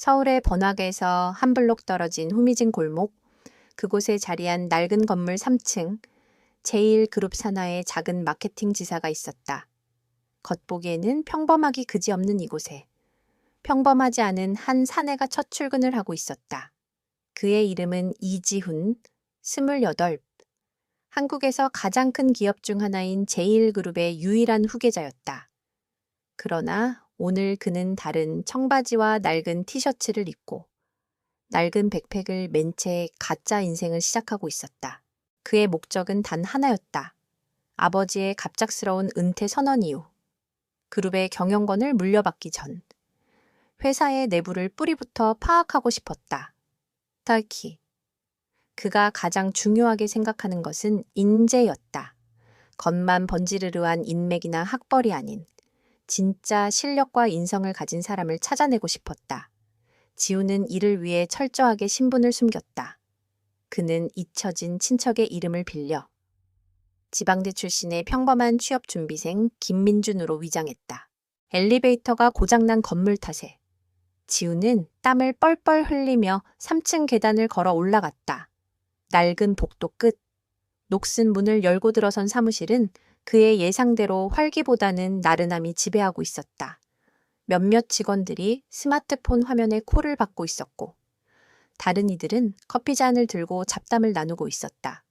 서울의 번화가에서 한 블록 떨어진 후미진 골목, 그곳에 자리한 낡은 건물 3층, 제1그룹 산하의 작은 마케팅 지사가 있었다. 겉보기에는 평범하기 그지없는 이곳에 평범하지 않은 한 사내가 첫 출근을 하고 있었다. 그의 이름은 이지훈, 28. 한국에서 가장 큰 기업 중 하나인 제1그룹의 유일한 후계자였다. 그러나 오늘 그는 다른 청바지와 낡은 티셔츠를 입고 낡은 백팩을 맨 채 가짜 인생을 시작하고 있었다. 그의 목적은 단 하나였다. 아버지의 갑작스러운 은퇴 선언 이후 그룹의 경영권을 물려받기 전 회사의 내부를 뿌리부터 파악하고 싶었다. 특히 그가 가장 중요하게 생각하는 것은 인재였다. 겉만 번지르르한 인맥이나 학벌이 아닌 진짜 실력과 인성을 가진 사람을 찾아내고 싶었다. 지우는 이를 위해 철저하게 신분을 숨겼다. 그는 잊혀진 친척의 이름을 빌려 지방대 출신의 평범한 취업 준비생 김민준으로 위장했다. 엘리베이터가 고장난 건물 탓에 지우는 땀을 뻘뻘 흘리며 3층 계단을 걸어 올라갔다. 낡은 복도 끝, 녹슨 문을 열고 들어선 사무실은 그의 예상대로 활기보다는 나른함이 지배하고 있었다. 몇몇 직원들이 스마트폰 화면에 콜을 받고 있었고, 다른 이들은 커피잔을 들고 잡담을 나누고 있었다.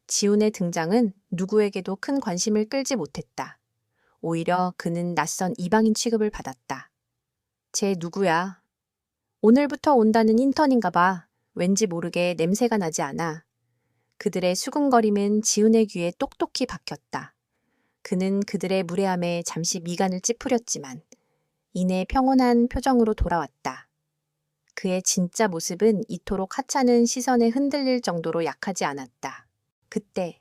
지훈의 등장은 누구에게도 큰 관심을 끌지 못했다. 오히려 그는 낯선 이방인 취급을 받았다. 쟤 누구야? 오늘부터 온다는 인턴인가 봐. 왠지 모르게 냄새가 나지 않아. 그들의 수군거림은 지훈의 귀에 똑똑히 박혔다. 그는 그들의 무례함에 잠시 미간을 찌푸렸지만 이내 평온한 표정으로 돌아왔다. 그의 진짜 모습은 이토록 하찮은 시선에 흔들릴 정도로 약하지 않았다. 그때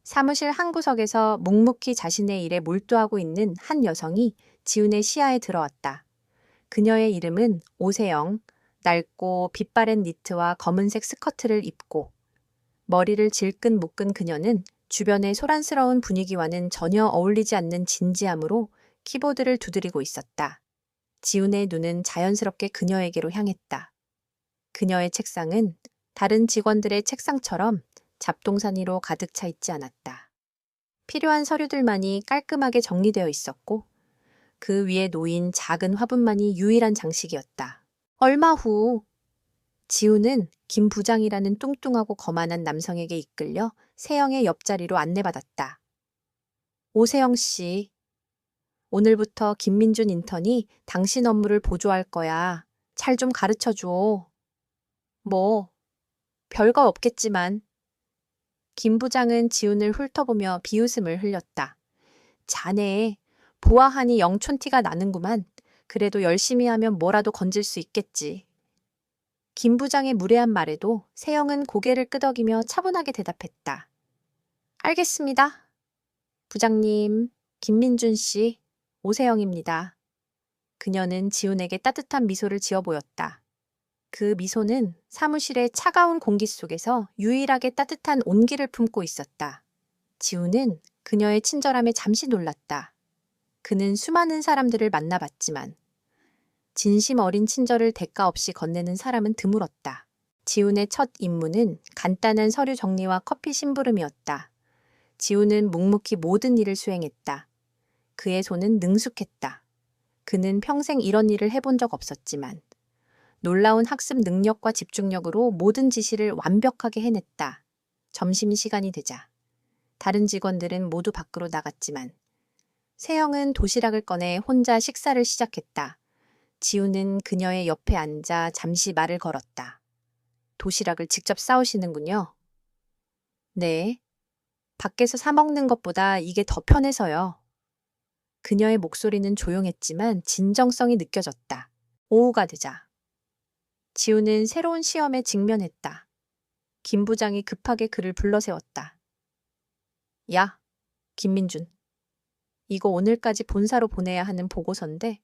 사무실 한 구석에서 묵묵히 자신의 일에 몰두하고 있는 한 여성이 지훈의 시야에 들어왔다. 그녀의 이름은 오세영, 낡고 빛바랜 니트와 검은색 스커트를 입고 머리를 질끈 묶은 그녀는 주변의 소란스러운 분위기와는 전혀 어울리지 않는 진지함으로 키보드를 두드리고 있었다. 지훈의 눈은 자연스럽게 그녀에게로 향했다. 그녀의 책상은 다른 직원들의 책상처럼 잡동사니로 가득 차 있지 않았다. 필요한 서류들만이 깔끔하게 정리되어 있었고 그 위에 놓인 작은 화분만이 유일한 장식이었다. 얼마 후 지훈은 김 부장이라는 뚱뚱하고 거만한 남성에게 이끌려 세영의 옆자리로 안내받았다. 오세영 씨, 오늘부터 김민준 인턴이 당신 업무를 보조할 거야. 잘 좀 가르쳐줘. 뭐, 별거 없겠지만. 김 부장은 지훈을 훑어보며 비웃음을 흘렸다. 자네, 보아하니 영촌티가 나는구만. 그래도 열심히 하면 뭐라도 건질 수 있겠지. 김 부장의 무례한 말에도 세영은 고개를 끄덕이며 차분하게 대답했다. 알겠습니다. 부장님, 김민준 씨, 오세영입니다. 그녀는 지훈에게 따뜻한 미소를 지어 보였다. 그 미소는 사무실의 차가운 공기 속에서 유일하게 따뜻한 온기를 품고 있었다. 지훈은 그녀의 친절함에 잠시 놀랐다. 그는 수많은 사람들을 만나봤지만 진심 어린 친절을 대가 없이 건네는 사람은 드물었다. 지훈의 첫 임무는 간단한 서류 정리와 커피 심부름이었다. 지훈은 묵묵히 모든 일을 수행했다. 그의 손은 능숙했다. 그는 평생 이런 일을 해본 적 없었지만 놀라운 학습 능력과 집중력으로 모든 지시를 완벽하게 해냈다. 점심시간이 되자 다른 직원들은 모두 밖으로 나갔지만 세영은 도시락을 꺼내 혼자 식사를 시작했다. 지훈은 그녀의 옆에 앉아 잠시 말을 걸었다. 도시락을 직접 싸우시는군요. 네. 밖에서 사 먹는 것보다 이게 더 편해서요. 그녀의 목소리는 조용했지만 진정성이 느껴졌다. 오후가 되자 지훈은 새로운 시험에 직면했다. 김 부장이 급하게 그를 불러세웠다. 야, 김민준. 이거 오늘까지 본사로 보내야 하는 보고서인데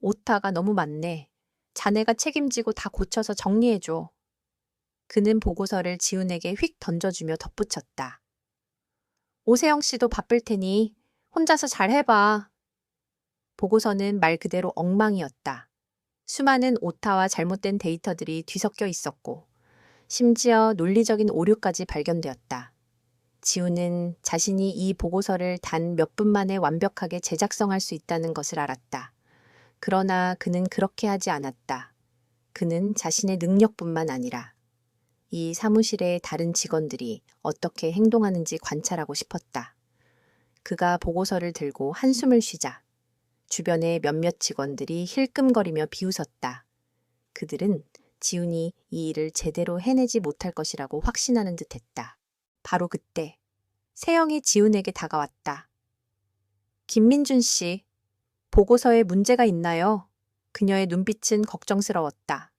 오타가 너무 많네. 자네가 책임지고 다 고쳐서 정리해줘. 그는 보고서를 지훈에게 휙 던져주며 덧붙였다. 오세영 씨도 바쁠 테니 혼자서 잘 해봐. 보고서는 말 그대로 엉망이었다. 수많은 오타와 잘못된 데이터들이 뒤섞여 있었고, 심지어 논리적인 오류까지 발견되었다. 지우는 자신이 이 보고서를 단 몇 분 만에 완벽하게 제작성할 수 있다는 것을 알았다. 그러나 그는 그렇게 하지 않았다. 그는 자신의 능력뿐만 아니라 이 사무실의 다른 직원들이 어떻게 행동하는지 관찰하고 싶었다. 그가 보고서를 들고 한숨을 쉬자 주변의 몇몇 직원들이 힐끔거리며 비웃었다. 그들은 지훈이 이 일을 제대로 해내지 못할 것이라고 확신하는 듯했다. 바로 그때 세영이 지훈에게 다가왔다. 김민준 씨, 보고서에 문제가 있나요? 그녀의 눈빛은 걱정스러웠다.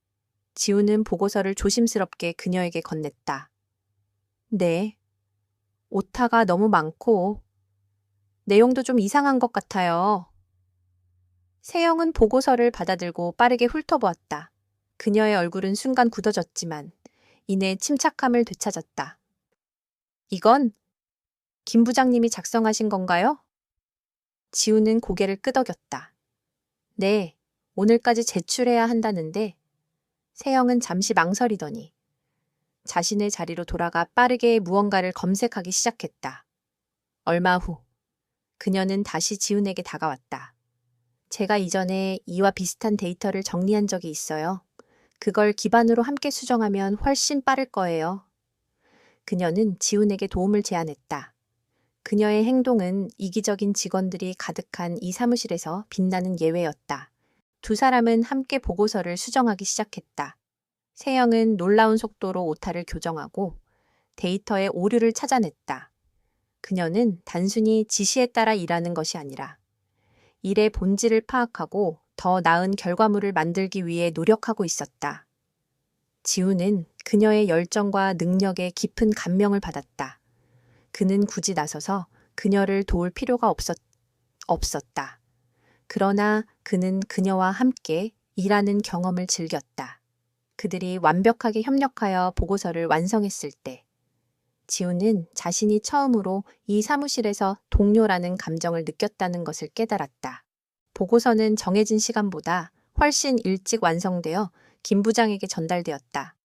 지훈은 보고서를 조심스럽게 그녀에게 건넸다. 네, 오타가 너무 많고 내용도 좀 이상한 것 같아요. 세영은 보고서를 받아들고 빠르게 훑어보았다. 그녀의 얼굴은 순간 굳어졌지만 이내 침착함을 되찾았다. 이건 김 부장님이 작성하신 건가요? 지우는 고개를 끄덕였다. 네, 오늘까지 제출해야 한다는데 세영은 잠시 망설이더니 자신의 자리로 돌아가 빠르게 무언가를 검색하기 시작했다. 얼마 후 그녀는 다시 지훈에게 다가왔다. 제가 이전에 이와 비슷한 데이터를 정리한 적이 있어요. 그걸 기반으로 함께 수정하면 훨씬 빠를 거예요. 그녀는 지훈에게 도움을 제안했다. 그녀의 행동은 이기적인 직원들이 가득한 이 사무실에서 빛나는 예외였다. 두 사람은 함께 보고서를 수정하기 시작했다. 세영은 놀라운 속도로 오타를 교정하고 데이터의 오류를 찾아냈다. 그녀는 단순히 지시에 따라 일하는 것이 아니라 일의 본질을 파악하고 더 나은 결과물을 만들기 위해 노력하고 있었다. 지훈은 그녀의 열정과 능력에 깊은 감명을 받았다. 그는 굳이 나서서 그녀를 도울 필요가 없었다. 그러나 그는 그녀와 함께 일하는 경험을 즐겼다. 그들이 완벽하게 협력하여 보고서를 완성했을 때 지훈은 자신이 처음으로 이 사무실에서 동료라는 감정을 느꼈다는 것을 깨달았다. 보고서는 정해진 시간보다 훨씬 일찍 완성되어 김 부장에게 전달되었다.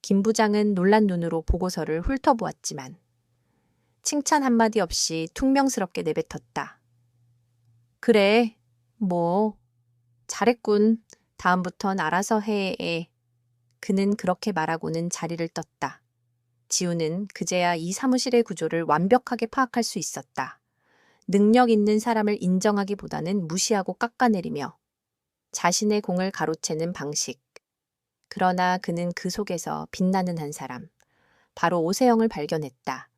김 부장은 놀란 눈으로 보고서를 훑어보았지만 칭찬 한마디 없이 퉁명스럽게 내뱉었다. 그래, 뭐, 잘했군. 다음부턴 알아서 해. 그는 그렇게 말하고는 자리를 떴다. 지우는 그제야 이 사무실의 구조를 완벽하게 파악할 수 있었다. 능력 있는 사람을 인정하기보다는 무시하고 깎아내리며 자신의 공을 가로채는 방식. 그러나 그는 그 속에서 빛나는 한 사람, 바로 오세영을 발견했다.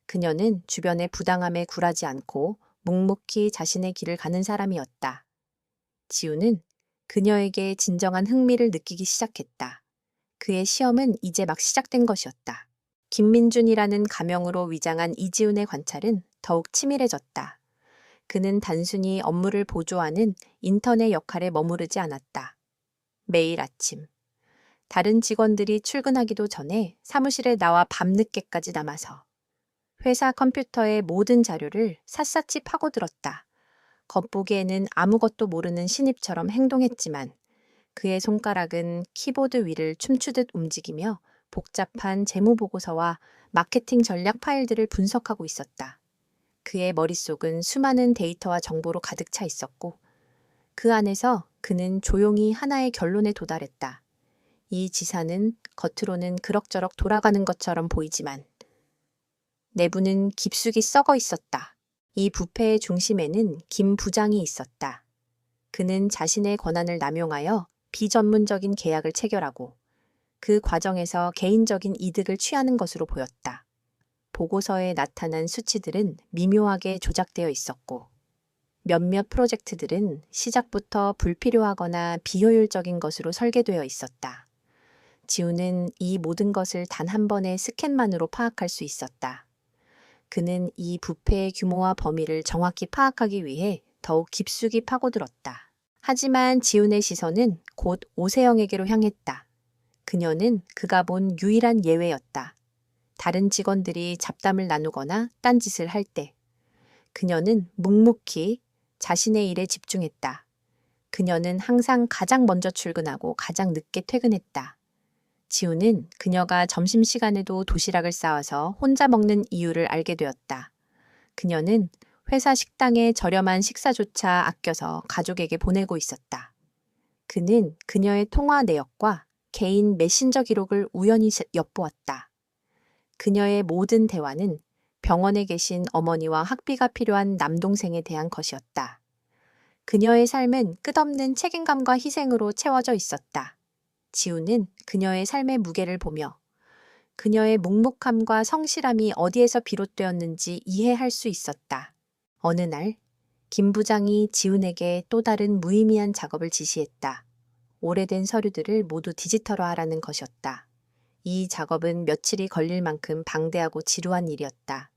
그녀는 주변의 부당함에 굴하지 않고 묵묵히 자신의 길을 가는 사람이었다. 지우는 그녀에게 진정한 흥미를 느끼기 시작했다. 그의 시험은 이제 막 시작된 것이었다. 김민준이라는 가명으로 위장한 이지훈의 관찰은 더욱 치밀해졌다. 그는 단순히 업무를 보조하는 인턴의 역할에 머무르지 않았다. 매일 아침, 다른 직원들이 출근하기도 전에 사무실에 나와 밤늦게까지 남아서 회사 컴퓨터의 모든 자료를 샅샅이 파고들었다. 겉보기에는 아무것도 모르는 신입처럼 행동했지만 그의 손가락은 키보드 위를 춤추듯 움직이며 복잡한 재무보고서와 마케팅 전략 파일들을 분석하고 있었다. 그의 머릿속은 수많은 데이터와 정보로 가득 차 있었고 그 안에서 그는 조용히 하나의 결론에 도달했다. 이 지사는 겉으로는 그럭저럭 돌아가는 것처럼 보이지만 내부는 깊숙이 썩어 있었다. 이 부패의 중심에는 김 부장이 있었다. 그는 자신의 권한을 남용하여 비전문적인 계약을 체결하고 그 과정에서 개인적인 이득을 취하는 것으로 보였다. 보고서에 나타난 수치들은 미묘하게 조작되어 있었고 몇몇 프로젝트들은 시작부터 불필요하거나 비효율적인 것으로 설계되어 있었다. 지우는 이 모든 것을 단 한 번의 스캔만으로 파악할 수 있었다. 그는 이 부패의 규모와 범위를 정확히 파악하기 위해 더욱 깊숙이 파고들었다. 하지만 지훈의 시선은 곧 오세영에게로 향했다. 그녀는 그가 본 유일한 예외였다. 다른 직원들이 잡담을 나누거나 딴짓을 할 때 그녀는 묵묵히 자신의 일에 집중했다. 그녀는 항상 가장 먼저 출근하고 가장 늦게 퇴근했다. 지우는 그녀가 점심시간에도 도시락을 싸와서 혼자 먹는 이유를 알게 되었다. 그녀는 회사 식당에 저렴한 식사조차 아껴서 가족에게 보내고 있었다. 그는 그녀의 통화 내역과 개인 메신저 기록을 우연히 엿보았다. 그녀의 모든 대화는 병원에 계신 어머니와 학비가 필요한 남동생에 대한 것이었다. 그녀의 삶은 끝없는 책임감과 희생으로 채워져 있었다. 지우는 그녀의 삶의 무게를 보며 그녀의 묵묵함과 성실함이 어디에서 비롯되었는지 이해할 수 있었다. 어느 날, 김 부장이 지훈에게 또 다른 무의미한 작업을 지시했다. 오래된 서류들을 모두 디지털화하라는 것이었다. 이 작업은 며칠이 걸릴 만큼 방대하고 지루한 일이었다.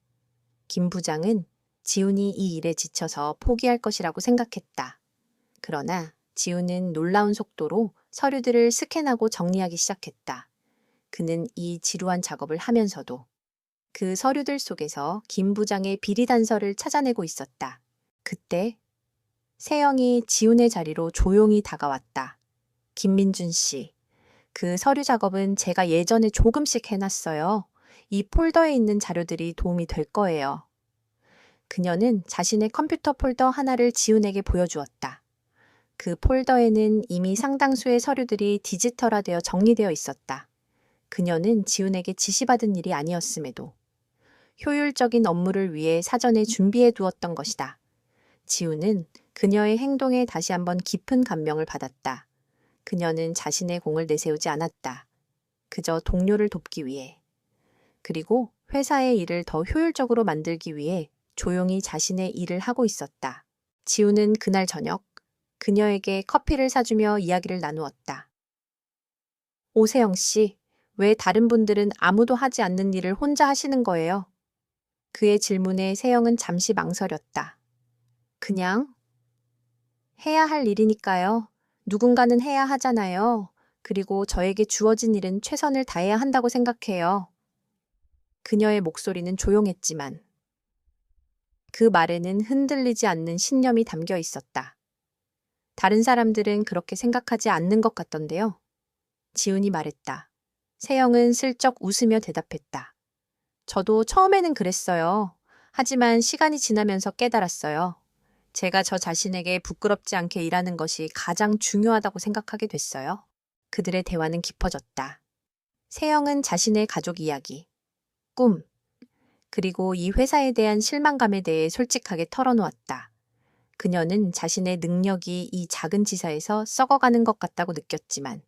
김 부장은 지훈이 이 일에 지쳐서 포기할 것이라고 생각했다. 그러나 지훈은 놀라운 속도로 서류들을 스캔하고 정리하기 시작했다. 그는 이 지루한 작업을 하면서도 그 서류들 속에서 김 부장의 비리 단서를 찾아내고 있었다. 그때 세영이 지훈의 자리로 조용히 다가왔다. 김민준 씨, 그 서류 작업은 제가 예전에 조금씩 해놨어요. 이 폴더에 있는 자료들이 도움이 될 거예요. 그녀는 자신의 컴퓨터 폴더 하나를 지훈에게 보여주었다. 그 폴더에는 이미 상당수의 서류들이 디지털화되어 정리되어 있었다. 그녀는 지훈에게 지시받은 일이 아니었음에도 효율적인 업무를 위해 사전에 준비해 두었던 것이다. 지훈은 그녀의 행동에 다시 한번 깊은 감명을 받았다. 그녀는 자신의 공을 내세우지 않았다. 그저 동료를 돕기 위해. 그리고 회사의 일을 더 효율적으로 만들기 위해 조용히 자신의 일을 하고 있었다. 지훈은 그날 저녁 그녀에게 커피를 사주며 이야기를 나누었다. 오세영 씨, 왜 다른 분들은 아무도 하지 않는 일을 혼자 하시는 거예요? 그의 질문에 세영은 잠시 망설였다. 그냥 해야 할 일이니까요. 누군가는 해야 하잖아요. 그리고 저에게 주어진 일은 최선을 다해야 한다고 생각해요. 그녀의 목소리는 조용했지만 그 말에는 흔들리지 않는 신념이 담겨 있었다. 다른 사람들은 그렇게 생각하지 않는 것 같던데요. 지훈이 말했다. 세영은 슬쩍 웃으며 대답했다. 저도 처음에는 그랬어요. 하지만 시간이 지나면서 깨달았어요. 제가 저 자신에게 부끄럽지 않게 일하는 것이 가장 중요하다고 생각하게 됐어요. 그들의 대화는 깊어졌다. 세영은 자신의 가족 이야기, 꿈, 그리고 이 회사에 대한 실망감에 대해 솔직하게 털어놓았다. 그녀는 자신의 능력이 이 작은 지사에서 썩어가는 것 같다고 느꼈지만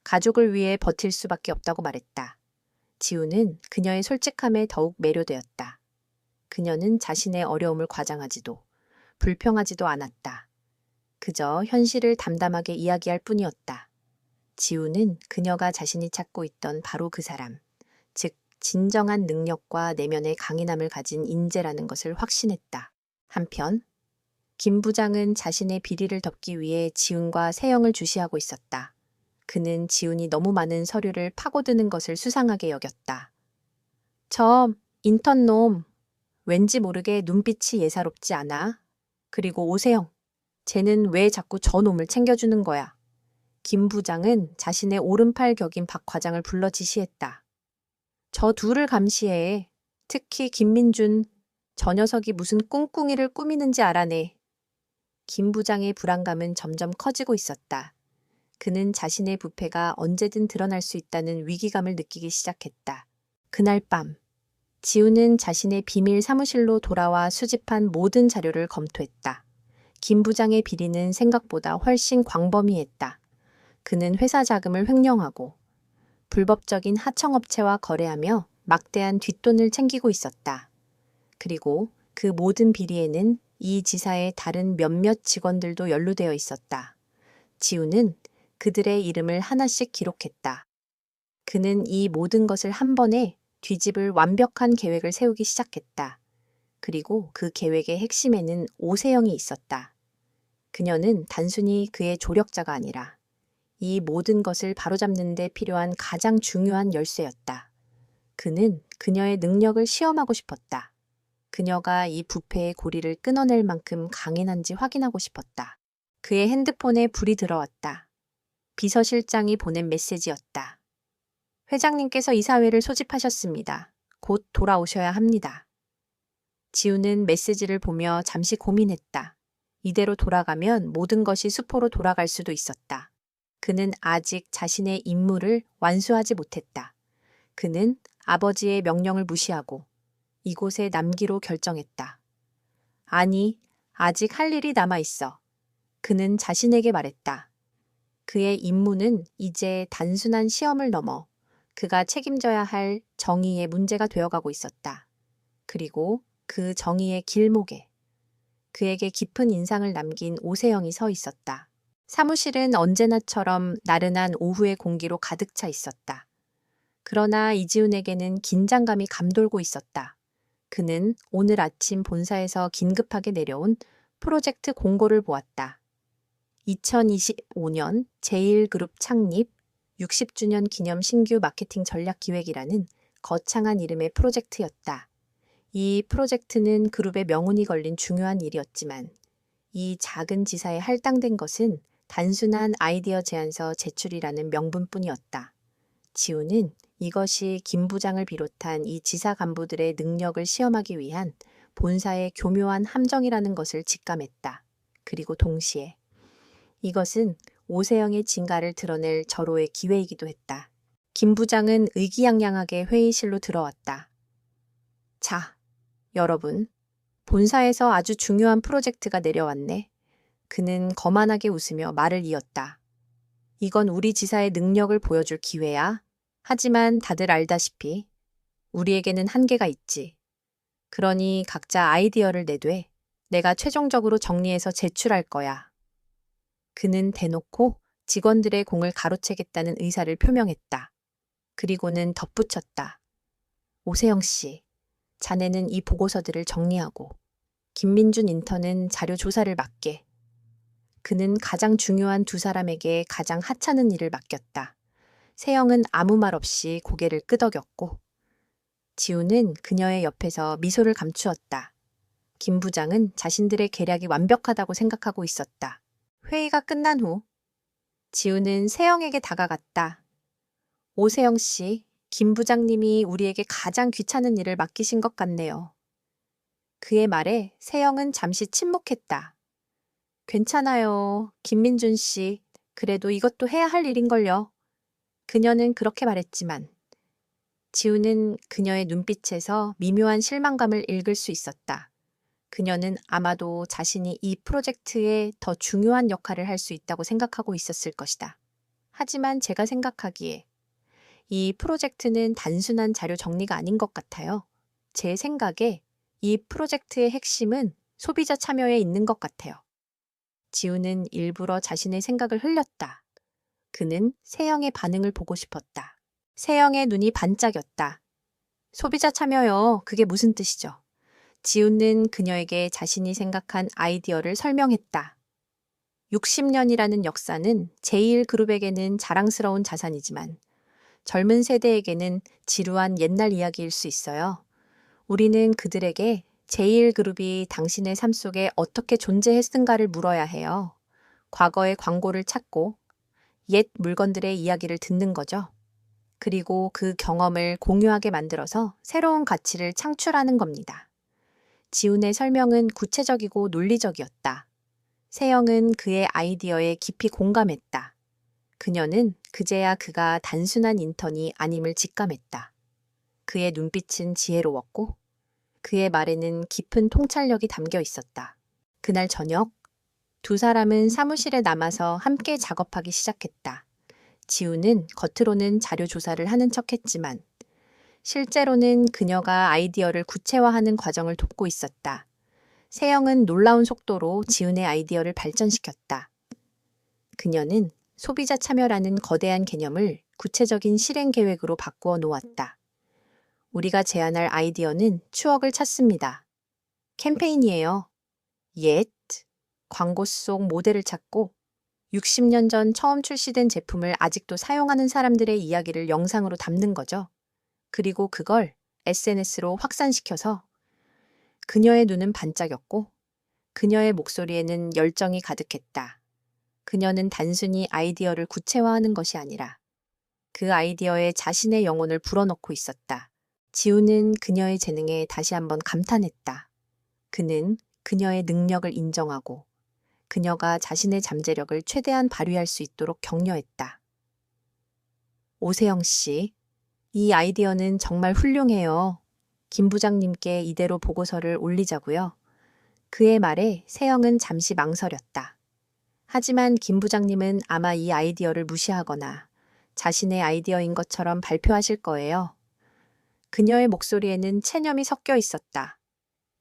가족을 위해 버틸 수밖에 없다고 말했다. 지우는 그녀의 솔직함에 더욱 매료되었다. 그녀는 자신의 어려움을 과장하지도 불평하지도 않았다. 그저 현실을 담담하게 이야기할 뿐이었다. 지우는 그녀가 자신이 찾고 있던 바로 그 사람, 즉 진정한 능력과 내면의 강인함을 가진 인재라는 것을 확신했다. 한편 김 부장은 자신의 비리를 덮기 위해 지훈과 세영을 주시하고 있었다. 그는 지훈이 너무 많은 서류를 파고드는 것을 수상하게 여겼다. 저 인턴놈, 왠지 모르게 눈빛이 예사롭지 않아? 그리고 오세영, 쟤는 왜 자꾸 저 놈을 챙겨주는 거야? 김 부장은 자신의 오른팔 격인 박 과장을 불러 지시했다. 저 둘을 감시해. 특히 김민준, 저 녀석이 무슨 꿍꿍이를 꾸미는지 알아내. 김 부장의 불안감은 점점 커지고 있었다. 그는 자신의 부패가 언제든 드러날 수 있다는 위기감을 느끼기 시작했다. 그날 밤, 지우는 자신의 비밀 사무실로 돌아와 수집한 모든 자료를 검토했다. 김 부장의 비리는 생각보다 훨씬 광범위했다. 그는 회사 자금을 횡령하고 불법적인 하청업체와 거래하며 막대한 뒷돈을 챙기고 있었다. 그리고 그 모든 비리에는 이 지사의 다른 몇몇 직원들도 연루되어 있었다. 지우는 그들의 이름을 하나씩 기록했다. 그는 이 모든 것을 한 번에 뒤집을 완벽한 계획을 세우기 시작했다. 그리고 그 계획의 핵심에는 오세영이 있었다. 그녀는 단순히 그의 조력자가 아니라 이 모든 것을 바로잡는 데 필요한 가장 중요한 열쇠였다. 그는 그녀의 능력을 시험하고 싶었다. 그녀가 이 부패의 고리를 끊어낼 만큼 강인한지 확인하고 싶었다. 그의 핸드폰에 불이 들어왔다. 비서실장이 보낸 메시지였다. 회장님께서 이사회를 소집하셨습니다. 곧 돌아오셔야 합니다. 지우는 메시지를 보며 잠시 고민했다. 이대로 돌아가면 모든 것이 수포로 돌아갈 수도 있었다. 그는 아직 자신의 임무를 완수하지 못했다. 그는 아버지의 명령을 무시하고 이곳에 남기로 결정했다. 아니, 아직 할 일이 남아 있어. 그는 자신에게 말했다. 그의 임무는 이제 단순한 시험을 넘어 그가 책임져야 할 정의의 문제가 되어가고 있었다. 그리고 그 정의의 길목에 그에게 깊은 인상을 남긴 오세영이 서 있었다. 사무실은 언제나처럼 나른한 오후의 공기로 가득 차 있었다. 그러나 이지훈에게는 긴장감이 감돌고 있었다. 그는 오늘 아침 본사에서 긴급하게 내려온 프로젝트 공고를 보았다. 2025년 제1그룹 창립 60주년 기념 신규 마케팅 전략 기획이라는 거창한 이름의 프로젝트였다. 이 프로젝트는 그룹의 명운이 걸린 중요한 일이었지만 이 작은 지사에 할당된 것은 단순한 아이디어 제안서 제출이라는 명분뿐이었다. 지우는 이것이 김 부장을 비롯한 이 지사 간부들의 능력을 시험하기 위한 본사의 교묘한 함정이라는 것을 직감했다. 그리고 동시에 이것은 오세영의 진가를 드러낼 절호의 기회이기도 했다. 김 부장은 의기양양하게 회의실로 들어왔다. 자, 여러분, 본사에서 아주 중요한 프로젝트가 내려왔네. 그는 거만하게 웃으며 말을 이었다. 이건 우리 지사의 능력을 보여줄 기회야. 하지만 다들 알다시피 우리에게는 한계가 있지. 그러니 각자 아이디어를 내되 내가 최종적으로 정리해서 제출할 거야. 그는 대놓고 직원들의 공을 가로채겠다는 의사를 표명했다. 그리고는 덧붙였다. 오세영 씨, 자네는 이 보고서들을 정리하고 김민준 인턴은 자료 조사를 맡게. 그는 가장 중요한 두 사람에게 가장 하찮은 일을 맡겼다. 세영은 아무 말 없이 고개를 끄덕였고 지우는 그녀의 옆에서 미소를 감추었다. 김 부장은 자신들의 계략이 완벽하다고 생각하고 있었다. 회의가 끝난 후 지우는 세영에게 다가갔다. 오세영 씨, 김 부장님이 우리에게 가장 귀찮은 일을 맡기신 것 같네요. 그의 말에 세영은 잠시 침묵했다. 괜찮아요, 김민준 씨. 그래도 이것도 해야 할 일인걸요. 그녀는 그렇게 말했지만 지우는 그녀의 눈빛에서 미묘한 실망감을 읽을 수 있었다. 그녀는 아마도 자신이 이 프로젝트에 더 중요한 역할을 할 수 있다고 생각하고 있었을 것이다. 하지만 제가 생각하기에 이 프로젝트는 단순한 자료 정리가 아닌 것 같아요. 제 생각에 이 프로젝트의 핵심은 소비자 참여에 있는 것 같아요. 지우는 일부러 자신의 생각을 흘렸다. 그는 세영의 반응을 보고 싶었다. 세영의 눈이 반짝였다. 소비자 참여요. 그게 무슨 뜻이죠? 지우는 그녀에게 자신이 생각한 아이디어를 설명했다. 60년이라는 역사는 제1그룹에게는 자랑스러운 자산이지만 젊은 세대에게는 지루한 옛날 이야기일 수 있어요. 우리는 그들에게 제1그룹이 당신의 삶 속에 어떻게 존재했는가를 물어야 해요. 과거의 광고를 찾고 옛 물건들의 이야기를 듣는 거죠. 그리고 그 경험을 공유하게 만들어서 새로운 가치를 창출하는 겁니다. 지훈의 설명은 구체적이고 논리적이었다. 세영은 그의 아이디어에 깊이 공감했다. 그녀는 그제야 그가 단순한 인턴이 아님을 직감했다. 그의 눈빛은 지혜로웠고 그의 말에는 깊은 통찰력이 담겨 있었다. 그날 저녁, 두 사람은 사무실에 남아서 함께 작업하기 시작했다. 지우는 겉으로는 자료 조사를 하는 척했지만 실제로는 그녀가 아이디어를 구체화하는 과정을 돕고 있었다. 세영은 놀라운 속도로 지훈의 아이디어를 발전시켰다. 그녀는 소비자 참여라는 거대한 개념을 구체적인 실행 계획으로 바꾸어 놓았다. 우리가 제안할 아이디어는 추억을 찾습니다. 캠페인이에요. 옛 광고 속 모델을 찾고 60년 전 처음 출시된 제품을 아직도 사용하는 사람들의 이야기를 영상으로 담는 거죠. 그리고 그걸 SNS로 확산시켜서 그녀의 눈은 반짝였고 그녀의 목소리에는 열정이 가득했다. 그녀는 단순히 아이디어를 구체화하는 것이 아니라 그 아이디어에 자신의 영혼을 불어넣고 있었다. 지우는 그녀의 재능에 다시 한번 감탄했다. 그는 그녀의 능력을 인정하고 그녀가 자신의 잠재력을 최대한 발휘할 수 있도록 격려했다. 오세영 씨, 이 아이디어는 정말 훌륭해요. 김 부장님께 이대로 보고서를 올리자고요. 그의 말에 세영은 잠시 망설였다. 하지만 김 부장님은 아마 이 아이디어를 무시하거나 자신의 아이디어인 것처럼 발표하실 거예요. 그녀의 목소리에는 체념이 섞여 있었다.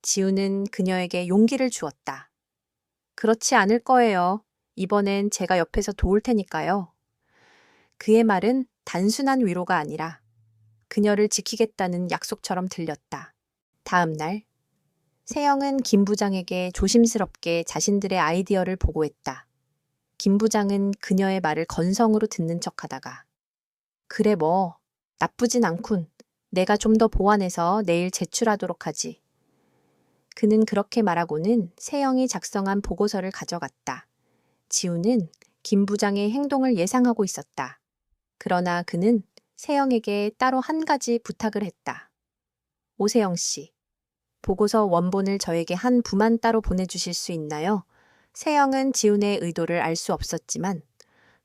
지우는 그녀에게 용기를 주었다. 그렇지 않을 거예요. 이번엔 제가 옆에서 도울 테니까요. 그의 말은 단순한 위로가 아니라 그녀를 지키겠다는 약속처럼 들렸다. 다음 날, 세영은 김 부장에게 조심스럽게 자신들의 아이디어를 보고했다. 김 부장은 그녀의 말을 건성으로 듣는 척하다가 그래 뭐 나쁘진 않군. 내가 좀 더 보완해서 내일 제출하도록 하지. 그는 그렇게 말하고는 세영이 작성한 보고서를 가져갔다. 지우는 김 부장의 행동을 예상하고 있었다. 그러나 그는 세영에게 따로 한 가지 부탁을 했다. 오세영 씨, 보고서 원본을 저에게 한 부만 따로 보내주실 수 있나요? 세영은 지훈의 의도를 알 수 없었지만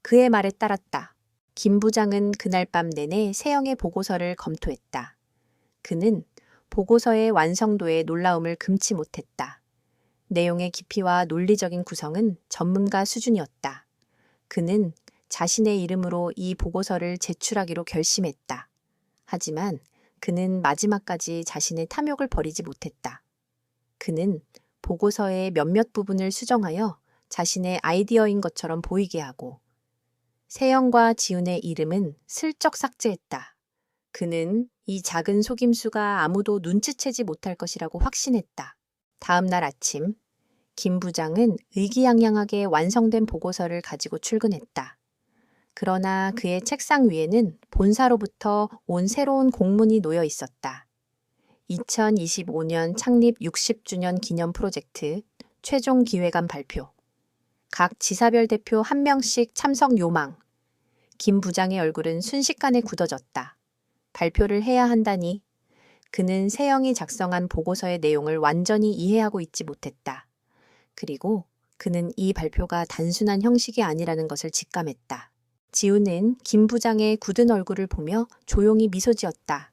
그의 말에 따랐다. 김 부장은 그날 밤 내내 세영의 보고서를 검토했다. 그는 보고서의 완성도에 놀라움을 금치 못했다. 내용의 깊이와 논리적인 구성은 전문가 수준이었다. 그는 자신의 이름으로 이 보고서를 제출하기로 결심했다. 하지만 그는 마지막까지 자신의 탐욕을 버리지 못했다. 그는 보고서의 몇몇 부분을 수정하여 자신의 아이디어인 것처럼 보이게 하고 세영과 지훈의 이름은 슬쩍 삭제했다. 그는 이 작은 속임수가 아무도 눈치채지 못할 것이라고 확신했다. 다음 날 아침, 김 부장은 의기양양하게 완성된 보고서를 가지고 출근했다. 그러나 그의 책상 위에는 본사로부터 온 새로운 공문이 놓여 있었다. 2025년 창립 60주년 기념 프로젝트 최종 기획안 발표. 각 지사별 대표 1명씩 참석 요망. 김 부장의 얼굴은 순식간에 굳어졌다. 발표를 해야 한다니. 그는 세영이 작성한 보고서의 내용을 완전히 이해하고 있지 못했다. 그리고 그는 이 발표가 단순한 형식이 아니라는 것을 직감했다. 지우는 김 부장의 굳은 얼굴을 보며 조용히 미소 지었다.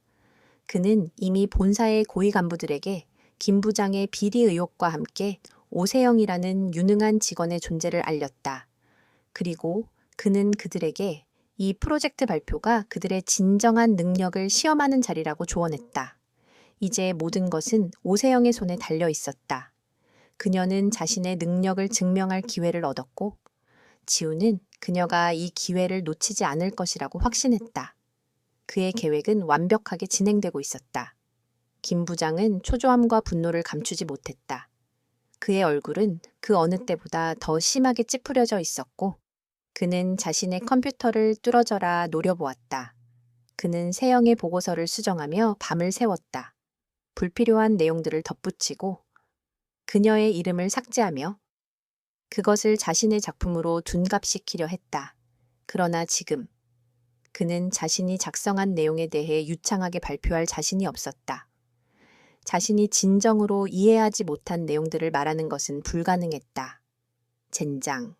그는 이미 본사의 고위 간부들에게 김 부장의 비리 의혹과 함께 오세영이라는 유능한 직원의 존재를 알렸다. 그리고 그는 그들에게 이 프로젝트 발표가 그들의 진정한 능력을 시험하는 자리라고 조언했다. 이제 모든 것은 오세영의 손에 달려 있었다. 그녀는 자신의 능력을 증명할 기회를 얻었고 지우는 그녀가 이 기회를 놓치지 않을 것이라고 확신했다. 그의 계획은 완벽하게 진행되고 있었다. 김 부장은 초조함과 분노를 감추지 못했다. 그의 얼굴은 그 어느 때보다 더 심하게 찌푸려져 있었고 그는 자신의 컴퓨터를 뚫어져라 노려보았다. 그는 세영의 보고서를 수정하며 밤을 새웠다. 불필요한 내용들을 덧붙이고 그녀의 이름을 삭제하며 그것을 자신의 작품으로 둔갑시키려 했다. 그러나 지금 그는 자신이 작성한 내용에 대해 유창하게 발표할 자신이 없었다. 자신이 진정으로 이해하지 못한 내용들을 말하는 것은 불가능했다. 젠장.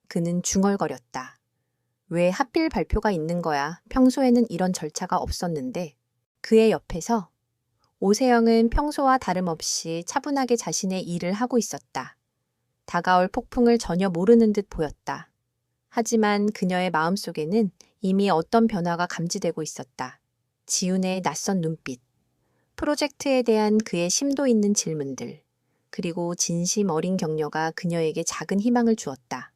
그는 중얼거렸다. 왜 하필 발표가 있는 거야? 평소에는 이런 절차가 없었는데. 그의 옆에서 오세영은 평소와 다름없이 차분하게 자신의 일을 하고 있었다. 다가올 폭풍을 전혀 모르는 듯 보였다. 하지만 그녀의 마음속에는 이미 어떤 변화가 감지되고 있었다. 지훈의 낯선 눈빛, 프로젝트에 대한 그의 심도 있는 질문들, 그리고 진심 어린 격려가 그녀에게 작은 희망을 주었다.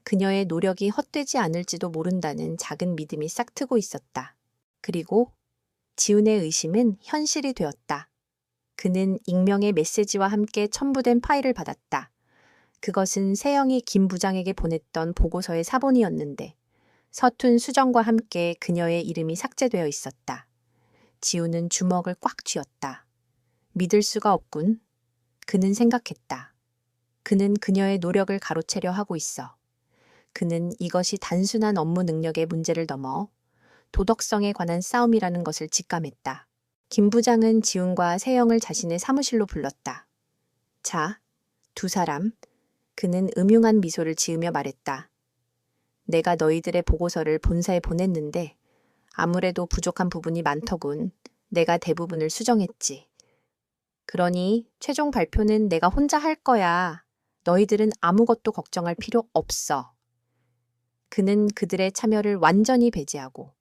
그녀의 노력이 헛되지 않을지도 모른다는 작은 믿음이 싹트고 있었다. 그리고 지훈의 의심은 현실이 되었다. 그는 익명의 메시지와 함께 첨부된 파일을 받았다. 그것은 세영이 김 부장에게 보냈던 보고서의 사본이었는데 서툰 수정과 함께 그녀의 이름이 삭제되어 있었다. 지우는 주먹을 꽉 쥐었다. 믿을 수가 없군. 그는 생각했다. 그는 그녀의 노력을 가로채려 하고 있어. 그는 이것이 단순한 업무 능력의 문제를 넘어 도덕성에 관한 싸움이라는 것을 직감했다. 김 부장은 지훈과 세영을 자신의 사무실로 불렀다. 자, 두 사람. 그는 음흉한 미소를 지으며 말했다. 내가 너희들의 보고서를 본사에 보냈는데 아무래도 부족한 부분이 많더군. 내가 대부분을 수정했지. 그러니 최종 발표는 내가 혼자 할 거야. 너희들은 아무것도 걱정할 필요 없어. 그는 그들의 참여를 완전히 배제하고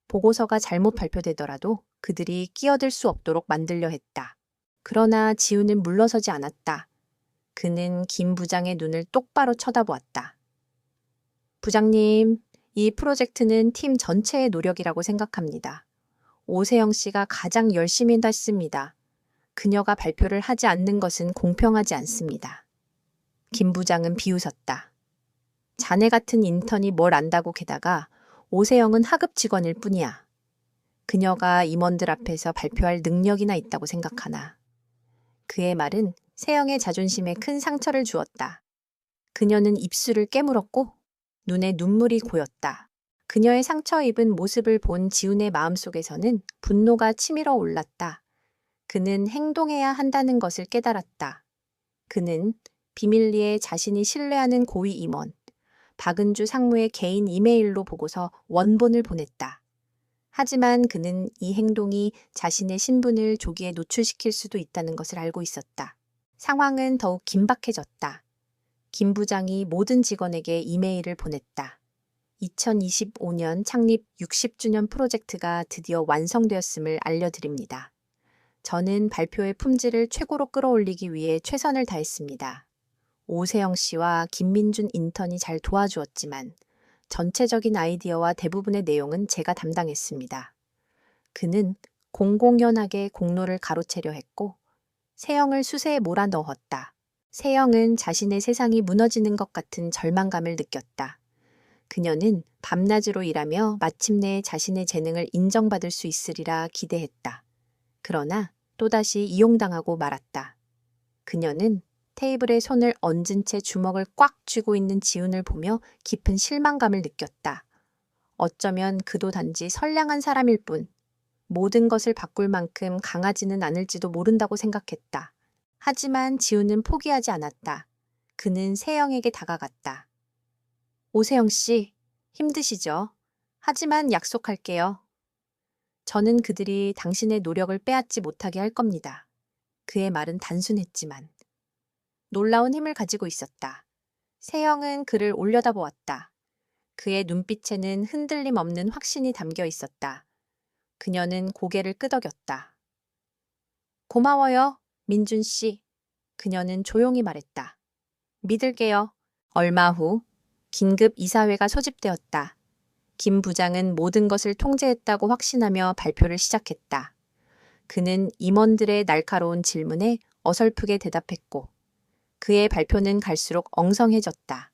보고서가 잘못 발표되더라도 그들이 끼어들 수 없도록 만들려 했다. 그러나 지훈은 물러서지 않았다. 그는 김 부장의 눈을 똑바로 쳐다보았다. 부장님, 이 프로젝트는 팀 전체의 노력이라고 생각합니다. 오세영 씨가 가장 열심히 했습니다. 그녀가 발표를 하지 않는 것은 공평하지 않습니다. 김 부장은 비웃었다. 자네 같은 인턴이 뭘 안다고 게다가 오세영은 하급 직원일 뿐이야. 그녀가 임원들 앞에서 발표할 능력이나 있다고 생각하나. 그의 말은 세영의 자존심에 큰 상처를 주었다. 그녀는 입술을 깨물었고 눈에 눈물이 고였다. 그녀의 상처 입은 모습을 본 지훈의 마음속에서는 분노가 치밀어 올랐다. 그는 행동해야 한다는 것을 깨달았다. 그는 비밀리에 자신이 신뢰하는 고위 임원, 박은주 상무의 개인 이메일로 보고서 원본을 보냈다. 하지만 그는 이 행동이 자신의 신분을 조기에 노출시킬 수도 있다는 것을 알고 있었다. 상황은 더욱 긴박해졌다. 김 부장이 모든 직원에게 이메일을 보냈다. 2025년 창립 60주년 프로젝트가 드디어 완성되었음을 알려드립니다. 저는 발표의 품질을 최고로 끌어올리기 위해 최선을 다했습니다. 오세영 씨와 김민준 인턴이 잘 도와주었지만 전체적인 아이디어와 대부분의 내용은 제가 담당했습니다. 그는 공공연하게 공로를 가로채려 했고 세영을 수세에 몰아넣었다. 세영은 자신의 세상이 무너지는 것 같은 절망감을 느꼈다. 그녀는 밤낮으로 일하며 마침내 자신의 재능을 인정받을 수 있으리라 기대했다. 그러나 또다시 이용당하고 말았다. 그녀는 테이블에 손을 얹은 채 주먹을 꽉 쥐고 있는 지훈을 보며 깊은 실망감을 느꼈다. 어쩌면 그도 단지 선량한 사람일 뿐 모든 것을 바꿀 만큼 강하지는 않을지도 모른다고 생각했다. 하지만 지훈은 포기하지 않았다. 그는 세영에게 다가갔다. 오세영 씨, 힘드시죠? 하지만 약속할게요. 저는 그들이 당신의 노력을 빼앗지 못하게 할 겁니다. 그의 말은 단순했지만 놀라운 힘을 가지고 있었다. 세영은 그를 올려다보았다. 그의 눈빛에는 흔들림 없는 확신이 담겨 있었다. 그녀는 고개를 끄덕였다. 고마워요, 민준 씨. 그녀는 조용히 말했다. 믿을게요. 얼마 후 긴급 이사회가 소집되었다. 김 부장은 모든 것을 통제했다고 확신하며 발표를 시작했다. 그는 임원들의 날카로운 질문에 어설프게 대답했고 그의 발표는 갈수록 엉성해졌다.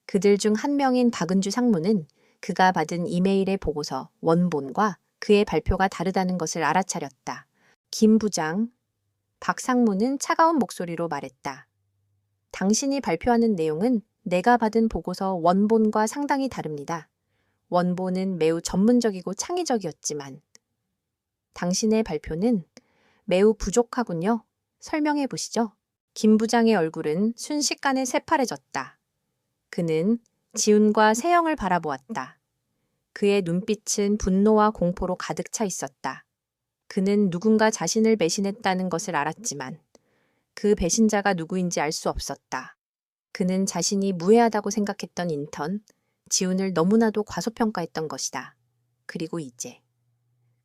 그들 중 한 명인 박은주 상무는 그가 받은 이메일의 보고서 원본과 그의 발표가 다르다는 것을 알아차렸다. 김 부장, 박 상무는 차가운 목소리로 말했다. 당신이 발표하는 내용은 내가 받은 보고서 원본과 상당히 다릅니다. 원본은 매우 전문적이고 창의적이었지만 당신의 발표는 매우 부족하군요. 설명해 보시죠. 김 부장의 얼굴은 순식간에 새파래졌다. 그는 지훈과 세영을 바라보았다. 그의 눈빛은 분노와 공포로 가득 차 있었다. 그는 누군가 자신을 배신했다는 것을 알았지만 그 배신자가 누구인지 알 수 없었다. 그는 자신이 무해하다고 생각했던 인턴, 지훈을 너무나도 과소평가했던 것이다. 그리고 이제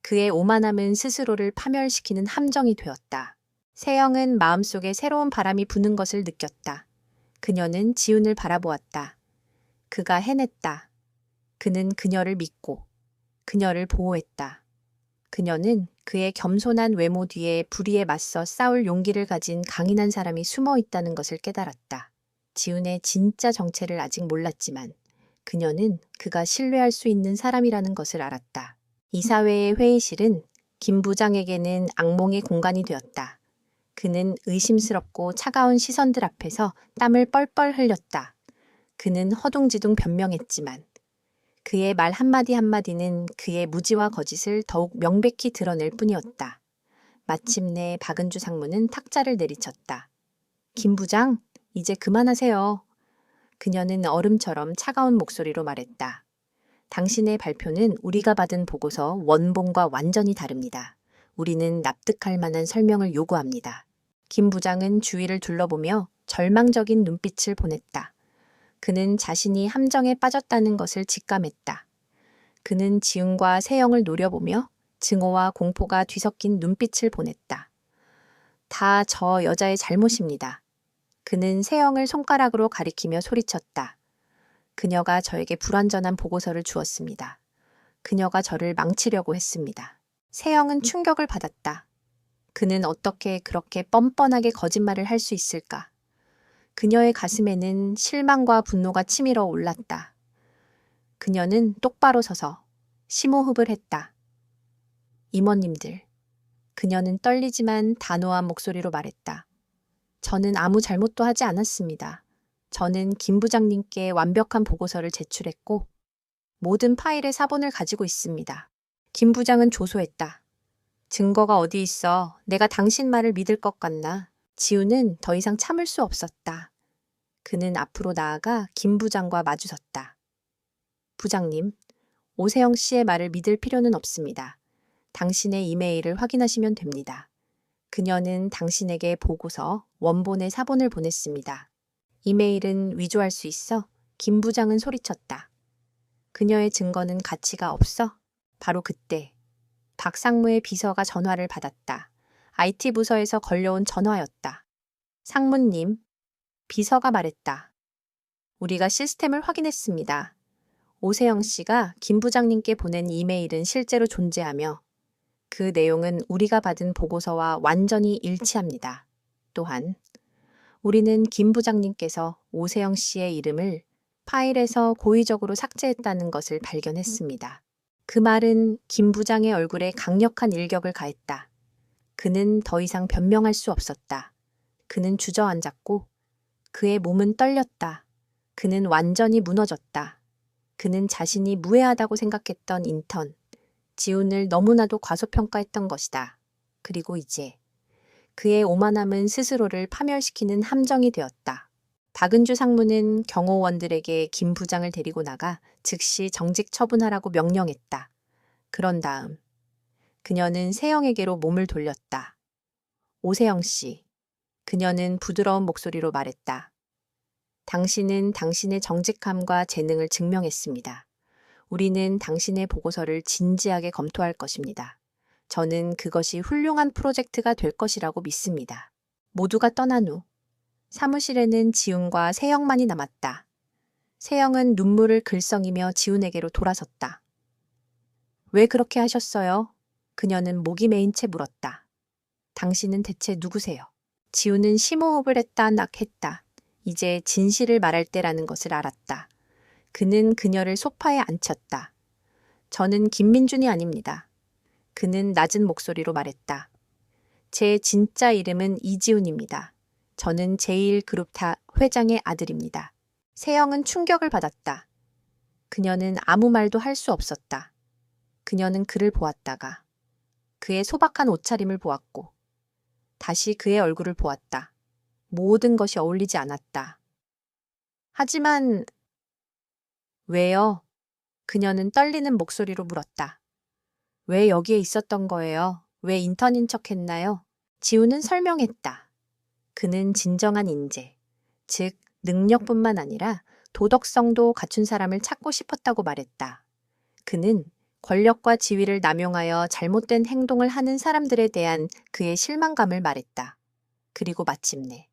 그의 오만함은 스스로를 파멸시키는 함정이 되었다. 세영은 마음속에 새로운 바람이 부는 것을 느꼈다. 그녀는 지훈을 바라보았다. 그가 해냈다. 그는 그녀를 믿고 그녀를 보호했다. 그녀는 그의 겸손한 외모 뒤에 불의에 맞서 싸울 용기를 가진 강인한 사람이 숨어 있다는 것을 깨달았다. 지훈의 진짜 정체를 아직 몰랐지만 그녀는 그가 신뢰할 수 있는 사람이라는 것을 알았다. 이사회의 회의실은 김 부장에게는 악몽의 공간이 되었다. 그는 의심스럽고 차가운 시선들 앞에서 땀을 뻘뻘 흘렸다. 그는 허둥지둥 변명했지만 그의 말 한마디 한마디는 그의 무지와 거짓을 더욱 명백히 드러낼 뿐이었다. 마침내 박은주 상무는 탁자를 내리쳤다. 김 부장, 이제 그만하세요. 그녀는 얼음처럼 차가운 목소리로 말했다. 당신의 발표는 우리가 받은 보고서 원본과 완전히 다릅니다. 우리는 납득할 만한 설명을 요구합니다. 김 부장은 주위를 둘러보며 절망적인 눈빛을 보냈다. 그는 자신이 함정에 빠졌다는 것을 직감했다. 그는 지훈과 세영을 노려보며 증오와 공포가 뒤섞인 눈빛을 보냈다. 다 저 여자의 잘못입니다. 그는 세영을 손가락으로 가리키며 소리쳤다. 그녀가 저에게 불완전한 보고서를 주었습니다. 그녀가 저를 망치려고 했습니다. 세영은 충격을 받았다. 그는 어떻게 그렇게 뻔뻔하게 거짓말을 할 수 있을까? 그녀의 가슴에는 실망과 분노가 치밀어 올랐다. 그녀는 똑바로 서서 심호흡을 했다. 임원님들, 그녀는 떨리지만 단호한 목소리로 말했다. 저는 아무 잘못도 하지 않았습니다. 저는 김 부장님께 완벽한 보고서를 제출했고 모든 파일의 사본을 가지고 있습니다. 김 부장은 조소했다. 증거가 어디 있어? 내가 당신 말을 믿을 것 같나? 지우는 더 이상 참을 수 없었다. 그는 앞으로 나아가 김 부장과 마주섰다. 부장님, 오세영 씨의 말을 믿을 필요는 없습니다. 당신의 이메일을 확인하시면 됩니다. 그녀는 당신에게 보고서 원본의 사본을 보냈습니다. 이메일은 위조할 수 있어? 김 부장은 소리쳤다. 그녀의 증거는 가치가 없어? 바로 그때 박 상무의 비서가 전화를 받았다. IT 부서에서 걸려온 전화였다. 상무님, 비서가 말했다. 우리가 시스템을 확인했습니다. 오세영 씨가 김 부장님께 보낸 이메일은 실제로 존재하며 그 내용은 우리가 받은 보고서와 완전히 일치합니다. 또한 우리는 김 부장님께서 오세영 씨의 이름을 파일에서 고의적으로 삭제했다는 것을 발견했습니다. 그 말은 김 부장의 얼굴에 강력한 일격을 가했다. 그는 더 이상 변명할 수 없었다. 그는 주저앉았고 그의 몸은 떨렸다. 그는 완전히 무너졌다. 그는 자신이 무해하다고 생각했던 인턴, 지훈을 너무나도 과소평가했던 것이다. 그리고 이제 그의 오만함은 스스로를 파멸시키는 함정이 되었다. 박은주 상무는 경호원들에게 김 부장을 데리고 나가 즉시 정직 처분하라고 명령했다. 그런 다음 그녀는 세영에게로 몸을 돌렸다. 오세영 씨, 그녀는 부드러운 목소리로 말했다. 당신은 당신의 정직함과 재능을 증명했습니다. 우리는 당신의 보고서를 진지하게 검토할 것입니다. 저는 그것이 훌륭한 프로젝트가 될 것이라고 믿습니다. 모두가 떠난 후 사무실에는 지훈과 세영만이 남았다. 세영은 눈물을 글썽이며 지훈에게로 돌아섰다. 왜 그렇게 하셨어요? 그녀는 목이 메인 채 물었다. 당신은 대체 누구세요? 지훈은 심호흡을 했다 낙했다. 이제 진실을 말할 때라는 것을 알았다. 그는 그녀를 소파에 앉혔다. 저는 김민준이 아닙니다. 그는 낮은 목소리로 말했다. 제 진짜 이름은 이지훈입니다. 저는 제1그룹타 회장의 아들입니다. 세영은 충격을 받았다. 그녀는 아무 말도 할 수 없었다. 그녀는 그를 보았다가 그의 소박한 옷차림을 보았고 다시 그의 얼굴을 보았다. 모든 것이 어울리지 않았다. 하지만 왜요? 그녀는 떨리는 목소리로 물었다. 왜 여기에 있었던 거예요? 왜 인턴인 척 했나요? 지우는 설명했다. 그는 진정한 인재, 즉 능력뿐만 아니라 도덕성도 갖춘 사람을 찾고 싶었다고 말했다. 그는 권력과 지위를 남용하여 잘못된 행동을 하는 사람들에 대한 그의 실망감을 말했다. 그리고 마침내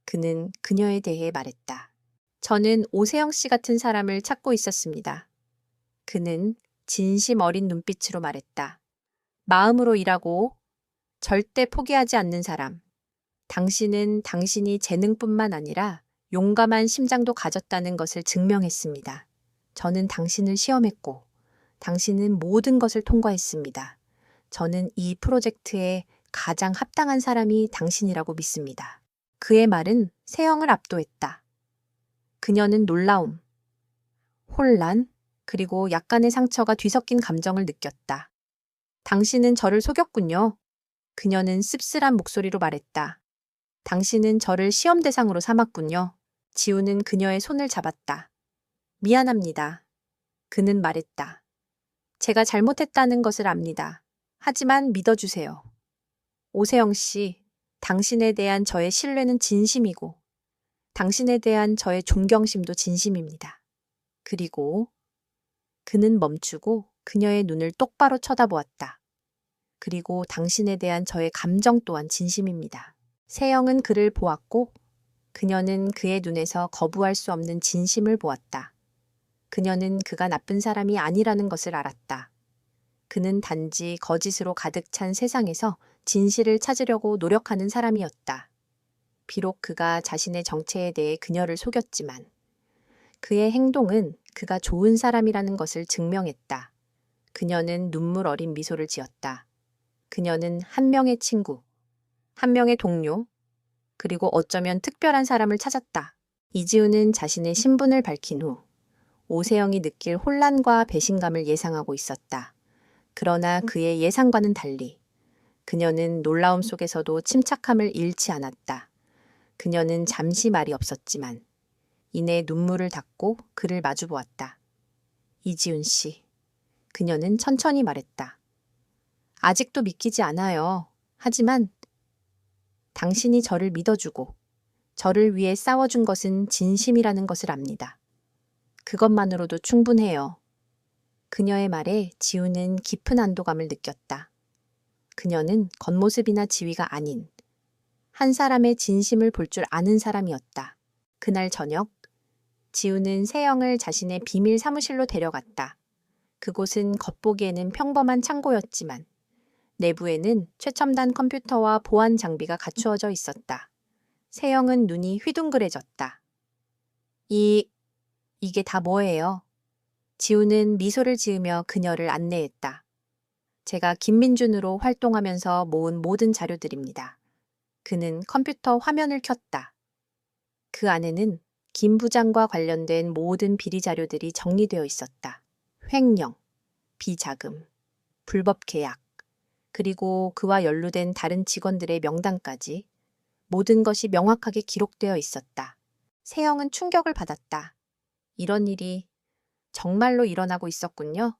그는 그녀에 대해 말했다. 저는 오세영 씨 같은 사람을 찾고 있었습니다. 그는 진심 어린 눈빛으로 말했다. 마음으로 일하고 절대 포기하지 않는 사람. 당신은 당신이 재능뿐만 아니라 용감한 심장도 가졌다는 것을 증명했습니다. 저는 당신을 시험했고 당신은 모든 것을 통과했습니다. 저는 이 프로젝트에 가장 합당한 사람이 당신이라고 믿습니다. 그의 말은 세영을 압도했다. 그녀는 놀라움, 혼란, 그리고 약간의 상처가 뒤섞인 감정을 느꼈다. 당신은 저를 속였군요. 그녀는 씁쓸한 목소리로 말했다. 당신은 저를 시험 대상으로 삼았군요. 지우는 그녀의 손을 잡았다. 미안합니다. 그는 말했다. 제가 잘못했다는 것을 압니다. 하지만 믿어주세요. 오세영 씨, 당신에 대한 저의 신뢰는 진심이고, 당신에 대한 저의 존경심도 진심입니다. 그리고 그는 멈추고 그녀의 눈을 똑바로 쳐다보았다. 그리고 당신에 대한 저의 감정 또한 진심입니다. 세영은 그를 보았고 그녀는 그의 눈에서 거부할 수 없는 진심을 보았다. 그녀는 그가 나쁜 사람이 아니라는 것을 알았다. 그는 단지 거짓으로 가득 찬 세상에서 진실을 찾으려고 노력하는 사람이었다. 비록 그가 자신의 정체에 대해 그녀를 속였지만 그의 행동은 그가 좋은 사람이라는 것을 증명했다. 그녀는 눈물 어린 미소를 지었다. 그녀는 한 명의 친구, 한 명의 동료, 그리고 어쩌면 특별한 사람을 찾았다. 이지우는 자신의 신분을 밝힌 후 오세영이 느낄 혼란과 배신감을 예상하고 있었다. 그러나 그의 예상과는 달리 그녀는 놀라움 속에서도 침착함을 잃지 않았다. 그녀는 잠시 말이 없었지만 이내 눈물을 닦고 그를 마주보았다. 이지훈 씨, 그녀는 천천히 말했다. 아직도 믿기지 않아요. 하지만 당신이 저를 믿어주고 저를 위해 싸워준 것은 진심이라는 것을 압니다. 그것만으로도 충분해요. 그녀의 말에 지우는 깊은 안도감을 느꼈다. 그녀는 겉모습이나 지위가 아닌 한 사람의 진심을 볼 줄 아는 사람이었다. 그날 저녁, 지우는 세영을 자신의 비밀 사무실로 데려갔다. 그곳은 겉보기에는 평범한 창고였지만 내부에는 최첨단 컴퓨터와 보안 장비가 갖추어져 있었다. 세영은 눈이 휘둥그레졌다. 이게 다 뭐예요? 지우는 미소를 지으며 그녀를 안내했다. 제가 김민준으로 활동하면서 모은 모든 자료들입니다. 그는 컴퓨터 화면을 켰다. 그 안에는 김 부장과 관련된 모든 비리 자료들이 정리되어 있었다. 횡령, 비자금, 불법 계약, 그리고 그와 연루된 다른 직원들의 명단까지 모든 것이 명확하게 기록되어 있었다. 세영은 충격을 받았다. 이런 일이 정말로 일어나고 있었군요.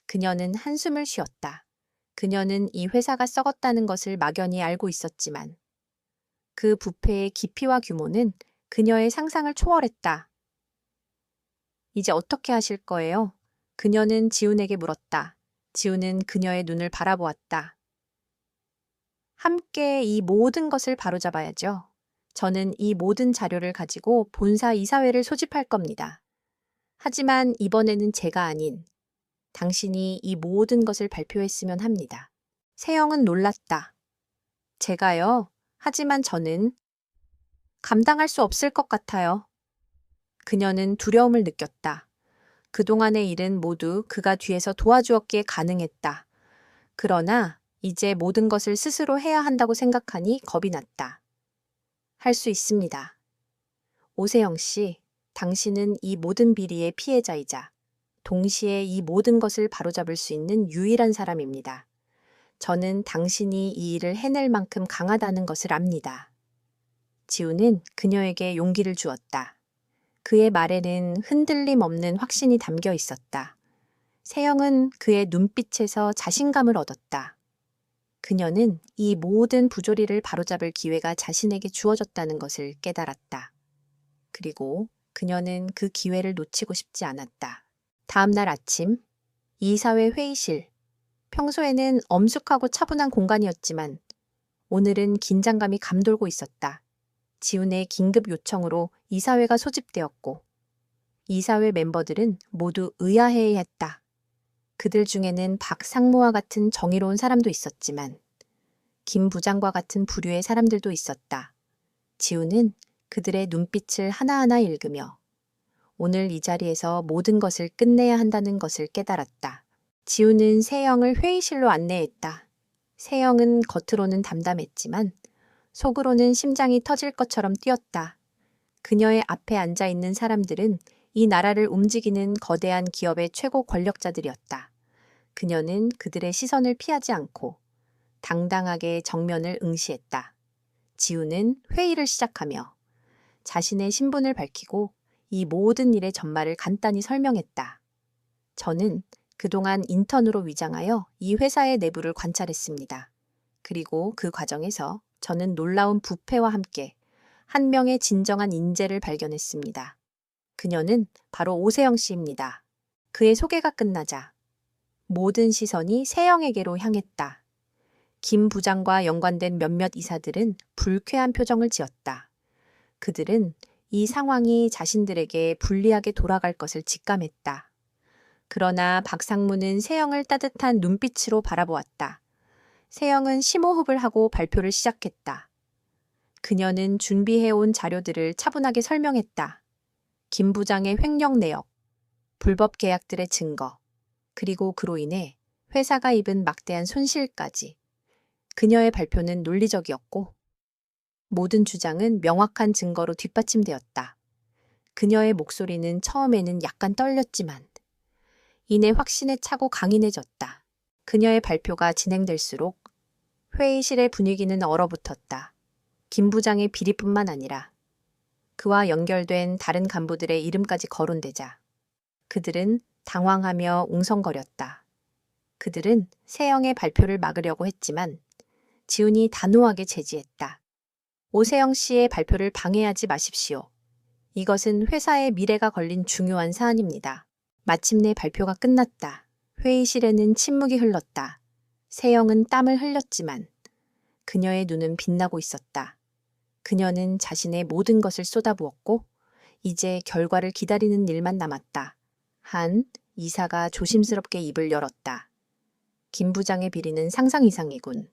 그녀는 한숨을 쉬었다. 그녀는 이 회사가 썩었다는 것을 막연히 알고 있었지만 그 부패의 깊이와 규모는 그녀의 상상을 초월했다. 이제 어떻게 하실 거예요? 그녀는 지훈에게 물었다. 지훈은 그녀의 눈을 바라보았다. 함께 이 모든 것을 바로잡아야죠. 저는 이 모든 자료를 가지고 본사 이사회를 소집할 겁니다. 하지만 이번에는 제가 아닌 당신이 이 모든 것을 발표했으면 합니다. 세영은 놀랐다. 제가요? 하지만 저는 감당할 수 없을 것 같아요. 그녀는 두려움을 느꼈다. 그동안의 일은 모두 그가 뒤에서 도와주었기에 가능했다. 그러나 이제 모든 것을 스스로 해야 한다고 생각하니 겁이 났다. 할 수 있습니다. 오세영 씨, 당신은 이 모든 비리의 피해자이자 동시에 이 모든 것을 바로잡을 수 있는 유일한 사람입니다. 저는 당신이 이 일을 해낼 만큼 강하다는 것을 압니다. 지우는 그녀에게 용기를 주었다. 그의 말에는 흔들림 없는 확신이 담겨 있었다. 세영은 그의 눈빛에서 자신감을 얻었다. 그녀는 이 모든 부조리를 바로잡을 기회가 자신에게 주어졌다는 것을 깨달았다. 그리고 그녀는 그 기회를 놓치고 싶지 않았다. 다음 날 아침, 이사회 회의실. 평소에는 엄숙하고 차분한 공간이었지만 오늘은 긴장감이 감돌고 있었다. 지훈의 긴급 요청으로 이사회가 소집되었고 이사회 멤버들은 모두 의아해했다. 그들 중에는 박 상무와 같은 정의로운 사람도 있었지만 김 부장과 같은 부류의 사람들도 있었다. 지훈은 그들의 눈빛을 하나하나 읽으며 오늘 이 자리에서 모든 것을 끝내야 한다는 것을 깨달았다. 지훈은 세영을 회의실로 안내했다. 세영은 겉으로는 담담했지만 속으로는 심장이 터질 것처럼 뛰었다. 그녀의 앞에 앉아 있는 사람들은 이 나라를 움직이는 거대한 기업의 최고 권력자들이었다. 그녀는 그들의 시선을 피하지 않고 당당하게 정면을 응시했다. 지우는 회의를 시작하며 자신의 신분을 밝히고 이 모든 일의 전말을 간단히 설명했다. 저는 그동안 인턴으로 위장하여 이 회사의 내부를 관찰했습니다. 그리고 그 과정에서 저는 놀라운 부패와 함께 한 명의 진정한 인재를 발견했습니다. 그녀는 바로 오세영 씨입니다. 그의 소개가 끝나자 모든 시선이 세영에게로 향했다. 김 부장과 연관된 몇몇 이사들은 불쾌한 표정을 지었다. 그들은 이 상황이 자신들에게 불리하게 돌아갈 것을 직감했다. 그러나 박상무는 세영을 따뜻한 눈빛으로 바라보았다. 세영은 심호흡을 하고 발표를 시작했다. 그녀는 준비해온 자료들을 차분하게 설명했다. 김 부장의 횡령 내역, 불법 계약들의 증거, 그리고 그로 인해 회사가 입은 막대한 손실까지. 그녀의 발표는 논리적이었고 모든 주장은 명확한 증거로 뒷받침되었다. 그녀의 목소리는 처음에는 약간 떨렸지만 이내 확신에 차고 강인해졌다. 그녀의 발표가 진행될수록 회의실의 분위기는 얼어붙었다. 김 부장의 비리뿐만 아니라 그와 연결된 다른 간부들의 이름까지 거론되자 그들은 당황하며 웅성거렸다. 그들은 세영의 발표를 막으려고 했지만 지훈이 단호하게 제지했다. 오세영 씨의 발표를 방해하지 마십시오. 이것은 회사의 미래가 걸린 중요한 사안입니다. 마침내 발표가 끝났다. 회의실에는 침묵이 흘렀다. 세영은 땀을 흘렸지만 그녀의 눈은 빛나고 있었다. 그녀는 자신의 모든 것을 쏟아부었고 이제 결과를 기다리는 일만 남았다. 한 이사가 조심스럽게 입을 열었다. 김 부장의 비리는 상상 이상이군.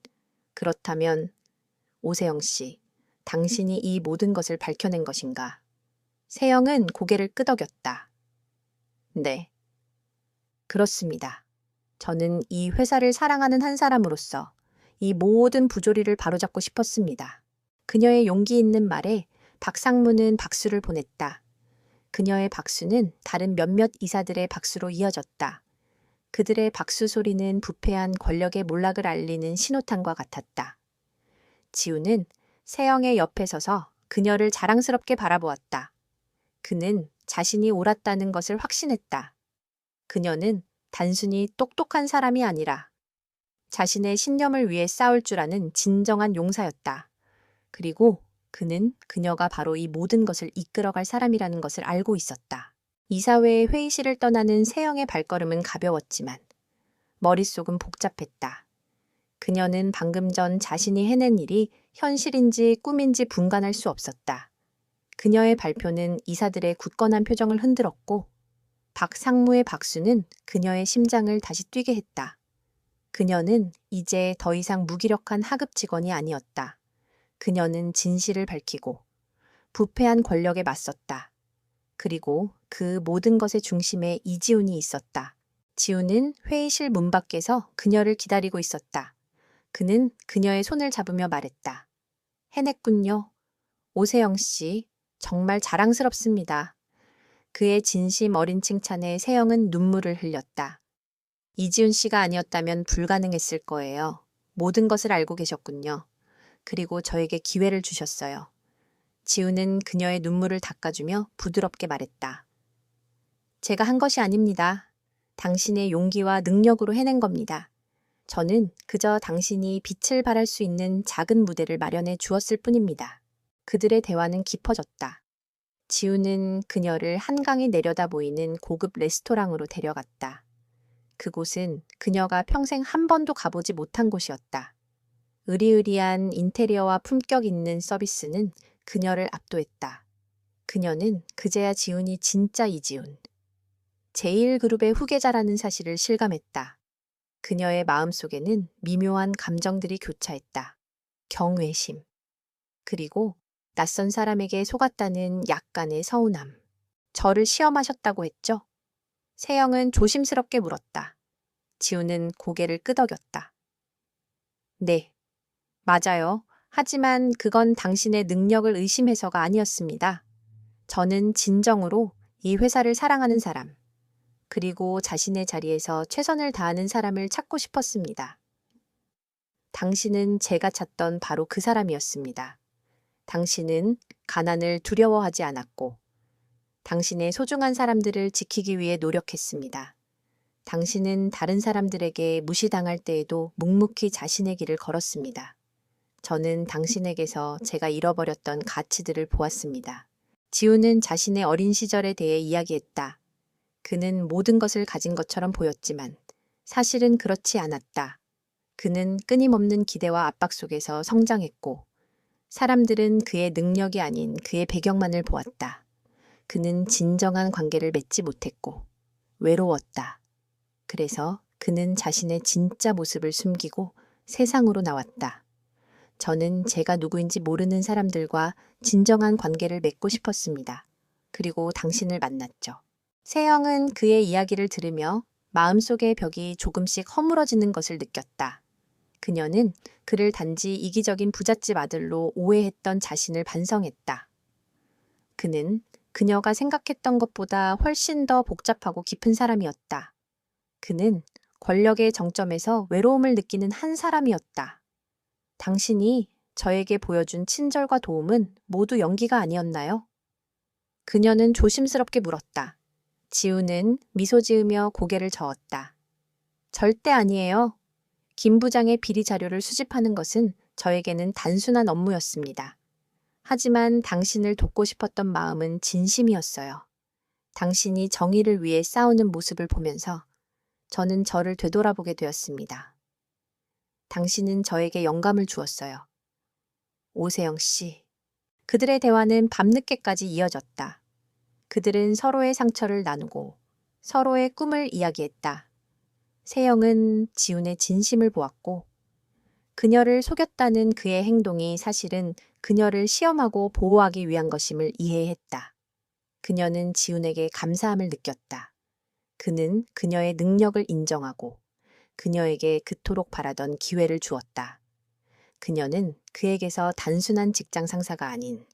그렇다면 오세영 씨, 당신이 이 모든 것을 밝혀낸 것인가? 세영은 고개를 끄덕였다. 네. 그렇습니다. 저는 이 회사를 사랑하는 한 사람으로서 이 모든 부조리를 바로잡고 싶었습니다. 그녀의 용기 있는 말에 박상무는 박수를 보냈다. 그녀의 박수는 다른 몇몇 이사들의 박수로 이어졌다. 그들의 박수 소리는 부패한 권력의 몰락을 알리는 신호탄과 같았다. 지우는 세영의 옆에 서서 그녀를 자랑스럽게 바라보았다. 그는 자신이 옳았다는 것을 확신했다. 그녀는 단순히 똑똑한 사람이 아니라 자신의 신념을 위해 싸울 줄 아는 진정한 용사였다. 그리고 그는 그녀가 바로 이 모든 것을 이끌어갈 사람이라는 것을 알고 있었다. 이사회의 회의실을 떠나는 세영의 발걸음은 가벼웠지만 머릿속은 복잡했다. 그녀는 방금 전 자신이 해낸 일이 현실인지 꿈인지 분간할 수 없었다. 그녀의 발표는 이사들의 굳건한 표정을 흔들었고 박상무의 박수는 그녀의 심장을 다시 뛰게 했다. 그녀는 이제 더 이상 무기력한 하급 직원이 아니었다. 그녀는 진실을 밝히고 부패한 권력에 맞섰다. 그리고 그 모든 것의 중심에 이지훈이 있었다. 지훈은 회의실 문 밖에서 그녀를 기다리고 있었다. 그는 그녀의 손을 잡으며 말했다. 해냈군요. 오세영 씨, 정말 자랑스럽습니다. 그의 진심 어린 칭찬에 세영은 눈물을 흘렸다. 이지훈 씨가 아니었다면 불가능했을 거예요. 모든 것을 알고 계셨군요. 그리고 저에게 기회를 주셨어요. 지훈은 그녀의 눈물을 닦아주며 부드럽게 말했다. 제가 한 것이 아닙니다. 당신의 용기와 능력으로 해낸 겁니다. 저는 그저 당신이 빛을 발할 수 있는 작은 무대를 마련해 주었을 뿐입니다. 그들의 대화는 깊어졌다. 지우는 그녀를 한강이 내려다 보이는 고급 레스토랑으로 데려갔다. 그곳은 그녀가 평생 한 번도 가보지 못한 곳이었다. 으리으리한 인테리어와 품격 있는 서비스는 그녀를 압도했다. 그녀는 그제야 지훈이 진짜 이지훈. 제1그룹의 후계자라는 사실을 실감했다. 그녀의 마음속에는 미묘한 감정들이 교차했다. 경외심. 그리고 낯선 사람에게 속았다는 약간의 서운함. 저를 시험하셨다고 했죠? 세영은 조심스럽게 물었다. 지우는 고개를 끄덕였다. 네, 맞아요. 하지만 그건 당신의 능력을 의심해서가 아니었습니다. 저는 진정으로 이 회사를 사랑하는 사람, 그리고 자신의 자리에서 최선을 다하는 사람을 찾고 싶었습니다. 당신은 제가 찾던 바로 그 사람이었습니다. 당신은 가난을 두려워하지 않았고, 당신의 소중한 사람들을 지키기 위해 노력했습니다. 당신은 다른 사람들에게 무시당할 때에도 묵묵히 자신의 길을 걸었습니다. 저는 당신에게서 제가 잃어버렸던 가치들을 보았습니다. 지우는 자신의 어린 시절에 대해 이야기했다. 그는 모든 것을 가진 것처럼 보였지만 사실은 그렇지 않았다. 그는 끊임없는 기대와 압박 속에서 성장했고 사람들은 그의 능력이 아닌 그의 배경만을 보았다. 그는 진정한 관계를 맺지 못했고 외로웠다. 그래서 그는 자신의 진짜 모습을 숨기고 세상으로 나왔다. 저는 제가 누구인지 모르는 사람들과 진정한 관계를 맺고 싶었습니다. 그리고 당신을 만났죠. 세영은 그의 이야기를 들으며 마음속의 벽이 조금씩 허물어지는 것을 느꼈다. 그녀는 그를 단지 이기적인 부잣집 아들로 오해했던 자신을 반성했다. 그는 그녀가 생각했던 것보다 훨씬 더 복잡하고 깊은 사람이었다. 그는 권력의 정점에서 외로움을 느끼는 한 사람이었다. 당신이 저에게 보여준 친절과 도움은 모두 연기가 아니었나요? 그녀는 조심스럽게 물었다. 지우는 미소 지으며 고개를 저었다. 절대 아니에요. 김 부장의 비리 자료를 수집하는 것은 저에게는 단순한 업무였습니다. 하지만 당신을 돕고 싶었던 마음은 진심이었어요. 당신이 정의를 위해 싸우는 모습을 보면서 저는 저를 되돌아보게 되었습니다. 당신은 저에게 영감을 주었어요. 오세영 씨. 그들의 대화는 밤늦게까지 이어졌다. 그들은 서로의 상처를 나누고 서로의 꿈을 이야기했다. 세영은 지훈의 진심을 보았고 그녀를 속였다는 그의 행동이 사실은 그녀를 시험하고 보호하기 위한 것임을 이해했다. 그녀는 지훈에게 감사함을 느꼈다. 그는 그녀의 능력을 인정하고 그녀에게 그토록 바라던 기회를 주었다. 그녀는 그에게서 단순한 직장 상사가 아닌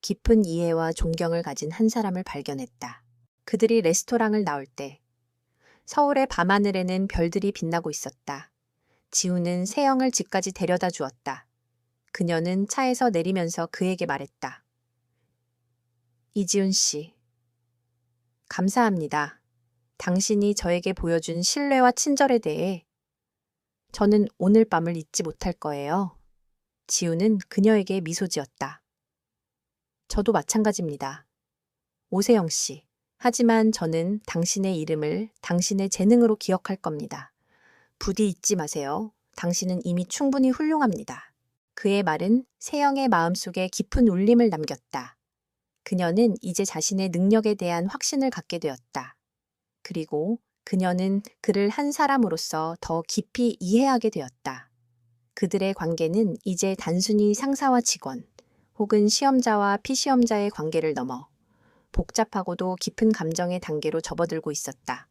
깊은 이해와 존경을 가진 한 사람을 발견했다. 그들이 레스토랑을 나올 때 서울의 밤하늘에는 별들이 빛나고 있었다. 지우는 세영을 집까지 데려다 주었다. 그녀는 차에서 내리면서 그에게 말했다. 이지훈 씨, 감사합니다. 당신이 저에게 보여준 신뢰와 친절에 대해 저는 오늘 밤을 잊지 못할 거예요. 지우는 그녀에게 미소 지었다. 저도 마찬가지입니다. 오세영 씨. 하지만 저는 당신의 이름을 당신의 재능으로 기억할 겁니다. 부디 잊지 마세요. 당신은 이미 충분히 훌륭합니다. 그의 말은 세영의 마음속에 깊은 울림을 남겼다. 그녀는 이제 자신의 능력에 대한 확신을 갖게 되었다. 그리고 그녀는 그를 한 사람으로서 더 깊이 이해하게 되었다. 그들의 관계는 이제 단순히 상사와 직원, 혹은 시험자와 피시험자의 관계를 넘어 복잡하고도 깊은 감정의 단계로 접어들고 있었다.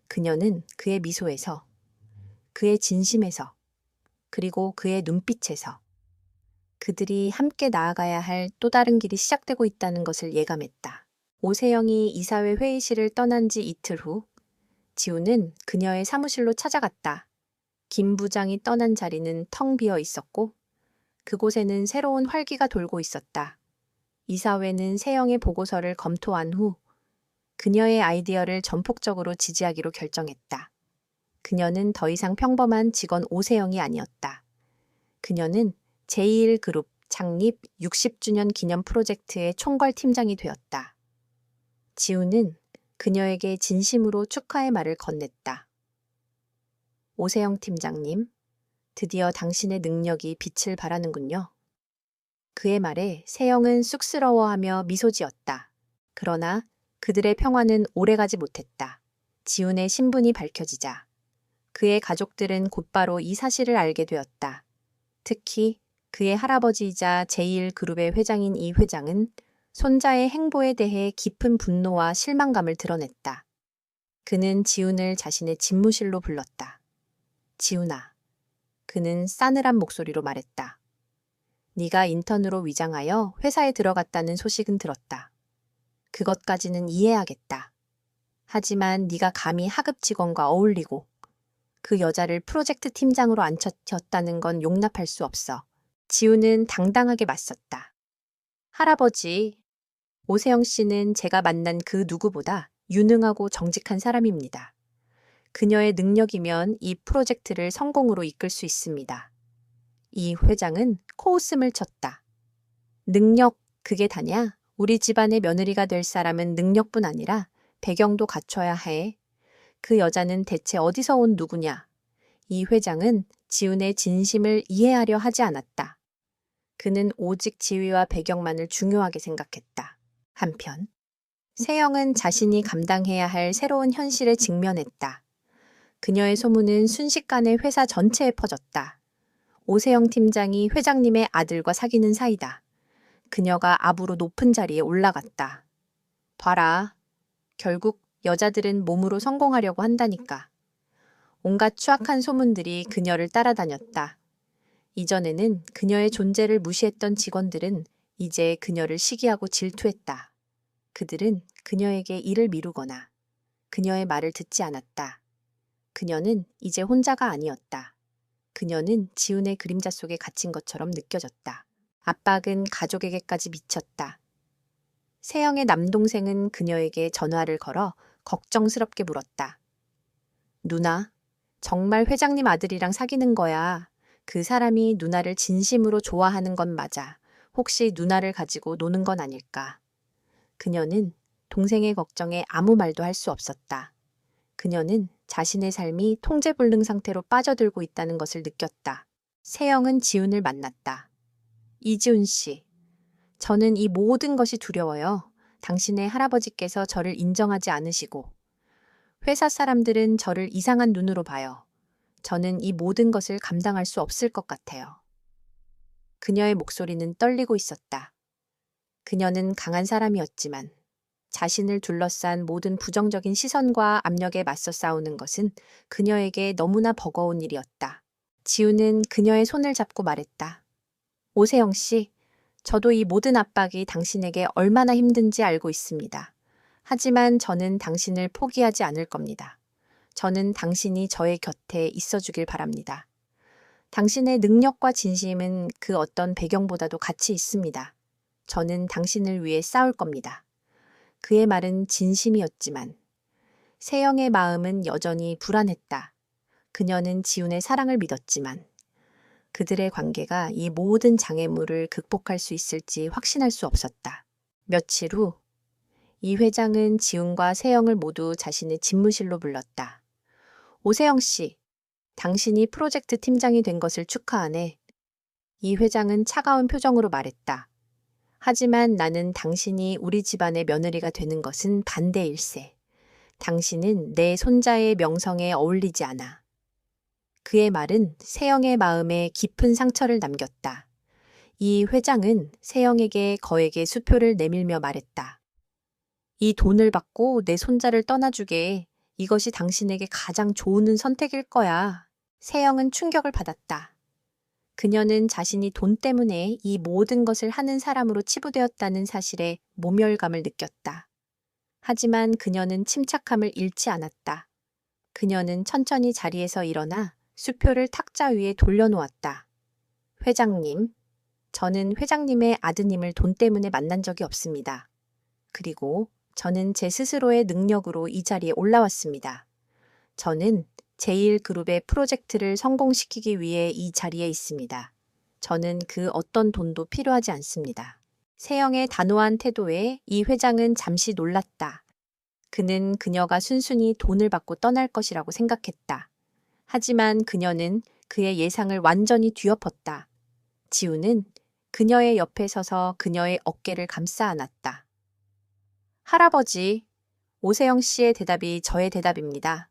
그녀는 그의 미소에서, 그의 진심에서, 그리고 그의 눈빛에서 그들이 함께 나아가야 할 또 다른 길이 시작되고 있다는 것을 예감했다. 오세영이 이사회 회의실을 떠난 지 이틀 후, 지우는 그녀의 사무실로 찾아갔다. 김 부장이 떠난 자리는 텅 비어 있었고, 그곳에는 새로운 활기가 돌고 있었다. 이사회는 세영의 보고서를 검토한 후 그녀의 아이디어를 전폭적으로 지지하기로 결정했다. 그녀는 더 이상 평범한 직원 오세영이 아니었다. 그녀는 제21그룹 창립 60주년 기념 프로젝트의 총괄 팀장이 되었다. 지우는 그녀에게 진심으로 축하의 말을 건넸다. 오세영 팀장님, 드디어 당신의 능력이 빛을 발하는군요. 그의 말에 세영은 쑥스러워하며 미소 지었다. 그러나 그들의 평화는 오래가지 못했다. 지훈의 신분이 밝혀지자 그의 가족들은 곧바로 이 사실을 알게 되었다. 특히 그의 할아버지이자 제1그룹의 회장인 이 회장은 손자의 행보에 대해 깊은 분노와 실망감을 드러냈다. 그는 지훈을 자신의 집무실로 불렀다. 지훈아, 그는 싸늘한 목소리로 말했다. 네가 인턴으로 위장하여 회사에 들어갔다는 소식은 들었다. 그것까지는 이해하겠다. 하지만 네가 감히 하급 직원과 어울리고 그 여자를 프로젝트 팀장으로 앉혔다는 건 용납할 수 없어. 지우는 당당하게 맞섰다. 할아버지, 오세영 씨는 제가 만난 그 누구보다 유능하고 정직한 사람입니다. 그녀의 능력이면 이 프로젝트를 성공으로 이끌 수 있습니다. 이 회장은 코웃음을 쳤다. 능력, 그게 다냐? 우리 집안의 며느리가 될 사람은 능력뿐 아니라 배경도 갖춰야 해. 그 여자는 대체 어디서 온 누구냐? 이 회장은 지훈의 진심을 이해하려 하지 않았다. 그는 오직 지위와 배경만을 중요하게 생각했다. 한편, 세영은 자신이 감당해야 할 새로운 현실에 직면했다. 그녀의 소문은 순식간에 회사 전체에 퍼졌다. 오세영 팀장이 회장님의 아들과 사귀는 사이다. 그녀가 압으로 높은 자리에 올라갔다. 봐라. 결국 여자들은 몸으로 성공하려고 한다니까. 온갖 추악한 소문들이 그녀를 따라다녔다. 이전에는 그녀의 존재를 무시했던 직원들은 이제 그녀를 시기하고 질투했다. 그들은 그녀에게 일을 미루거나 그녀의 말을 듣지 않았다. 그녀는 이제 혼자가 아니었다. 그녀는 지훈의 그림자 속에 갇힌 것처럼 느껴졌다. 압박은 가족에게까지 미쳤다. 세영의 남동생은 그녀에게 전화를 걸어 걱정스럽게 물었다. 누나, 정말 회장님 아들이랑 사귀는 거야. 그 사람이 누나를 진심으로 좋아하는 건 맞아. 혹시 누나를 가지고 노는 건 아닐까? 그녀는 동생의 걱정에 아무 말도 할 수 없었다. 그녀는 자신의 삶이 통제불능 상태로 빠져들고 있다는 것을 느꼈다. 세영은 지훈을 만났다. 이지훈 씨, 저는 이 모든 것이 두려워요. 당신의 할아버지께서 저를 인정하지 않으시고 회사 사람들은 저를 이상한 눈으로 봐요. 저는 이 모든 것을 감당할 수 없을 것 같아요. 그녀의 목소리는 떨리고 있었다. 그녀는 강한 사람이었지만 자신을 둘러싼 모든 부정적인 시선과 압력에 맞서 싸우는 것은 그녀에게 너무나 버거운 일이었다. 지우는 그녀의 손을 잡고 말했다. 오세영 씨, 저도 이 모든 압박이 당신에게 얼마나 힘든지 알고 있습니다. 하지만 저는 당신을 포기하지 않을 겁니다. 저는 당신이 저의 곁에 있어주길 바랍니다. 당신의 능력과 진심은 그 어떤 배경보다도 가치 있습니다. 저는 당신을 위해 싸울 겁니다. 그의 말은 진심이었지만 세영의 마음은 여전히 불안했다. 그녀는 지훈의 사랑을 믿었지만 그들의 관계가 이 모든 장애물을 극복할 수 있을지 확신할 수 없었다. 며칠 후, 이 회장은 지훈과 세영을 모두 자신의 집무실로 불렀다. 오세영 씨, 당신이 프로젝트 팀장이 된 것을 축하하네. 이 회장은 차가운 표정으로 말했다. 하지만 나는 당신이 우리 집안의 며느리가 되는 것은 반대일세. 당신은 내 손자의 명성에 어울리지 않아. 그의 말은 세영의 마음에 깊은 상처를 남겼다. 이 회장은 세영에게 거액의 수표를 내밀며 말했다. 이 돈을 받고 내 손자를 떠나주게. 이것이 당신에게 가장 좋은 선택일 거야. 세영은 충격을 받았다. 그녀는 자신이 돈 때문에 이 모든 것을 하는 사람으로 치부되었다는 사실에 모멸감을 느꼈다. 하지만 그녀는 침착함을 잃지 않았다. 그녀는 천천히 자리에서 일어나 수표를 탁자 위에 돌려놓았다. 회장님, 저는 회장님의 아드님을 돈 때문에 만난 적이 없습니다. 그리고 저는 제 스스로의 능력으로 이 자리에 올라왔습니다. 저는 제1그룹의 프로젝트를 성공시키기 위해 이 자리에 있습니다. 저는 그 어떤 돈도 필요하지 않습니다. 세영의 단호한 태도에 이 회장은 잠시 놀랐다. 그는 그녀가 순순히 돈을 받고 떠날 것이라고 생각했다. 하지만 그녀는 그의 예상을 완전히 뒤엎었다. 지우는 그녀의 옆에 서서 그녀의 어깨를 감싸 안았다. 할아버지, 오세영 씨의 대답이 저의 대답입니다.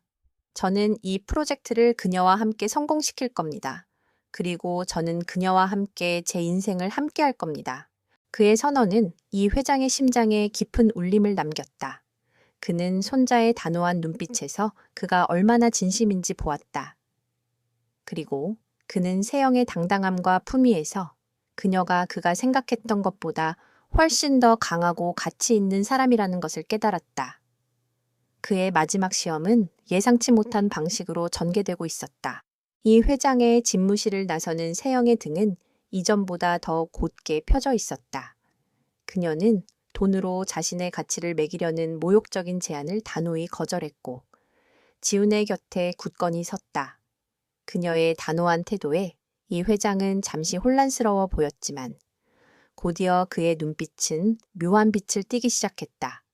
저는 이 프로젝트를 그녀와 함께 성공시킬 겁니다. 그리고 저는 그녀와 함께 제 인생을 함께 할 겁니다. 그의 선언은 이 회장의 심장에 깊은 울림을 남겼다. 그는 손자의 단호한 눈빛에서 그가 얼마나 진심인지 보았다. 그리고 그는 세영의 당당함과 품위에서 그녀가 생각했던 것보다 훨씬 더 강하고 가치 있는 사람이라는 것을 깨달았다. 그의 마지막 시험은 예상치 못한 방식으로 전개되고 있었다. 이 회장의 집무실을 나서는 세영의 등은 이전보다 더 곧게 펴져 있었다. 그녀는 돈으로 자신의 가치를 매기려는 모욕적인 제안을 단호히 거절했고 지훈의 곁에 굳건히 섰다. 그녀의 단호한 태도에 이 회장은 잠시 혼란스러워 보였지만 곧이어 그의 눈빛은 묘한 빛을 띠기 시작했다.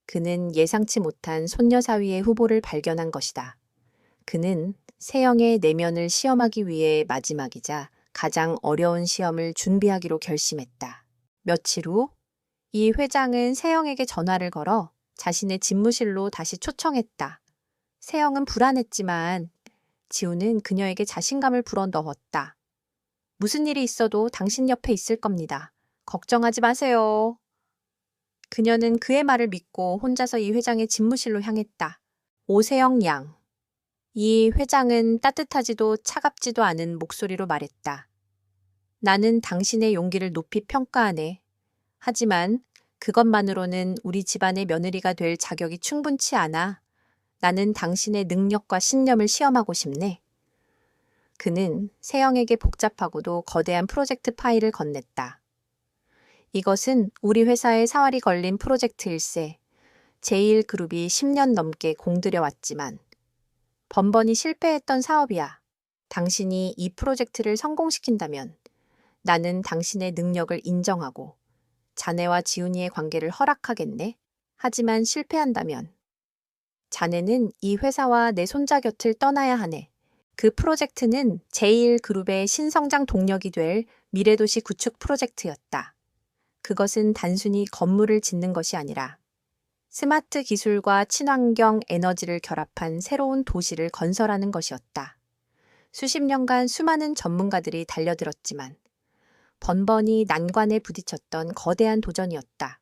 그는 예상치 못한 손녀 사위의 후보를 발견한 것이다. 그는 세영의 내면을 시험하기 위해 마지막이자 가장 어려운 시험을 준비하기로 결심했다. 며칠 후, 이 회장은 세영에게 전화를 걸어 자신의 집무실로 다시 초청했다. 세영은 불안했지만 지우는 그녀에게 자신감을 불어넣었다. 무슨 일이 있어도 당신 옆에 있을 겁니다. 걱정하지 마세요. 그녀는 그의 말을 믿고 혼자서 이 회장의 집무실로 향했다. 오세영 양. 이 회장은 따뜻하지도 차갑지도 않은 목소리로 말했다. 나는 당신의 용기를 높이 평가하네. 하지만 그것만으로는 우리 집안의 며느리가 될 자격이 충분치 않아. 나는 당신의 능력과 신념을 시험하고 싶네. 그는 세영에게 복잡하고도 거대한 프로젝트 파일을 건넸다. 이것은 우리 회사의 사활이 걸린 프로젝트일세. 제1그룹이 10년 넘게 공들여 왔지만 번번이 실패했던 사업이야. 당신이 이 프로젝트를 성공시킨다면 나는 당신의 능력을 인정하고 자네와 지훈이의 관계를 허락하겠네. 하지만 실패한다면 자네는 이 회사와 내 손자 곁을 떠나야 하네. 그 프로젝트는 제1그룹의 신성장 동력이 될 미래도시 구축 프로젝트였다. 그것은 단순히 건물을 짓는 것이 아니라 스마트 기술과 친환경 에너지를 결합한 새로운 도시를 건설하는 것이었다. 수십 년간 수많은 전문가들이 달려들었지만 번번이 난관에 부딪혔던 거대한 도전이었다.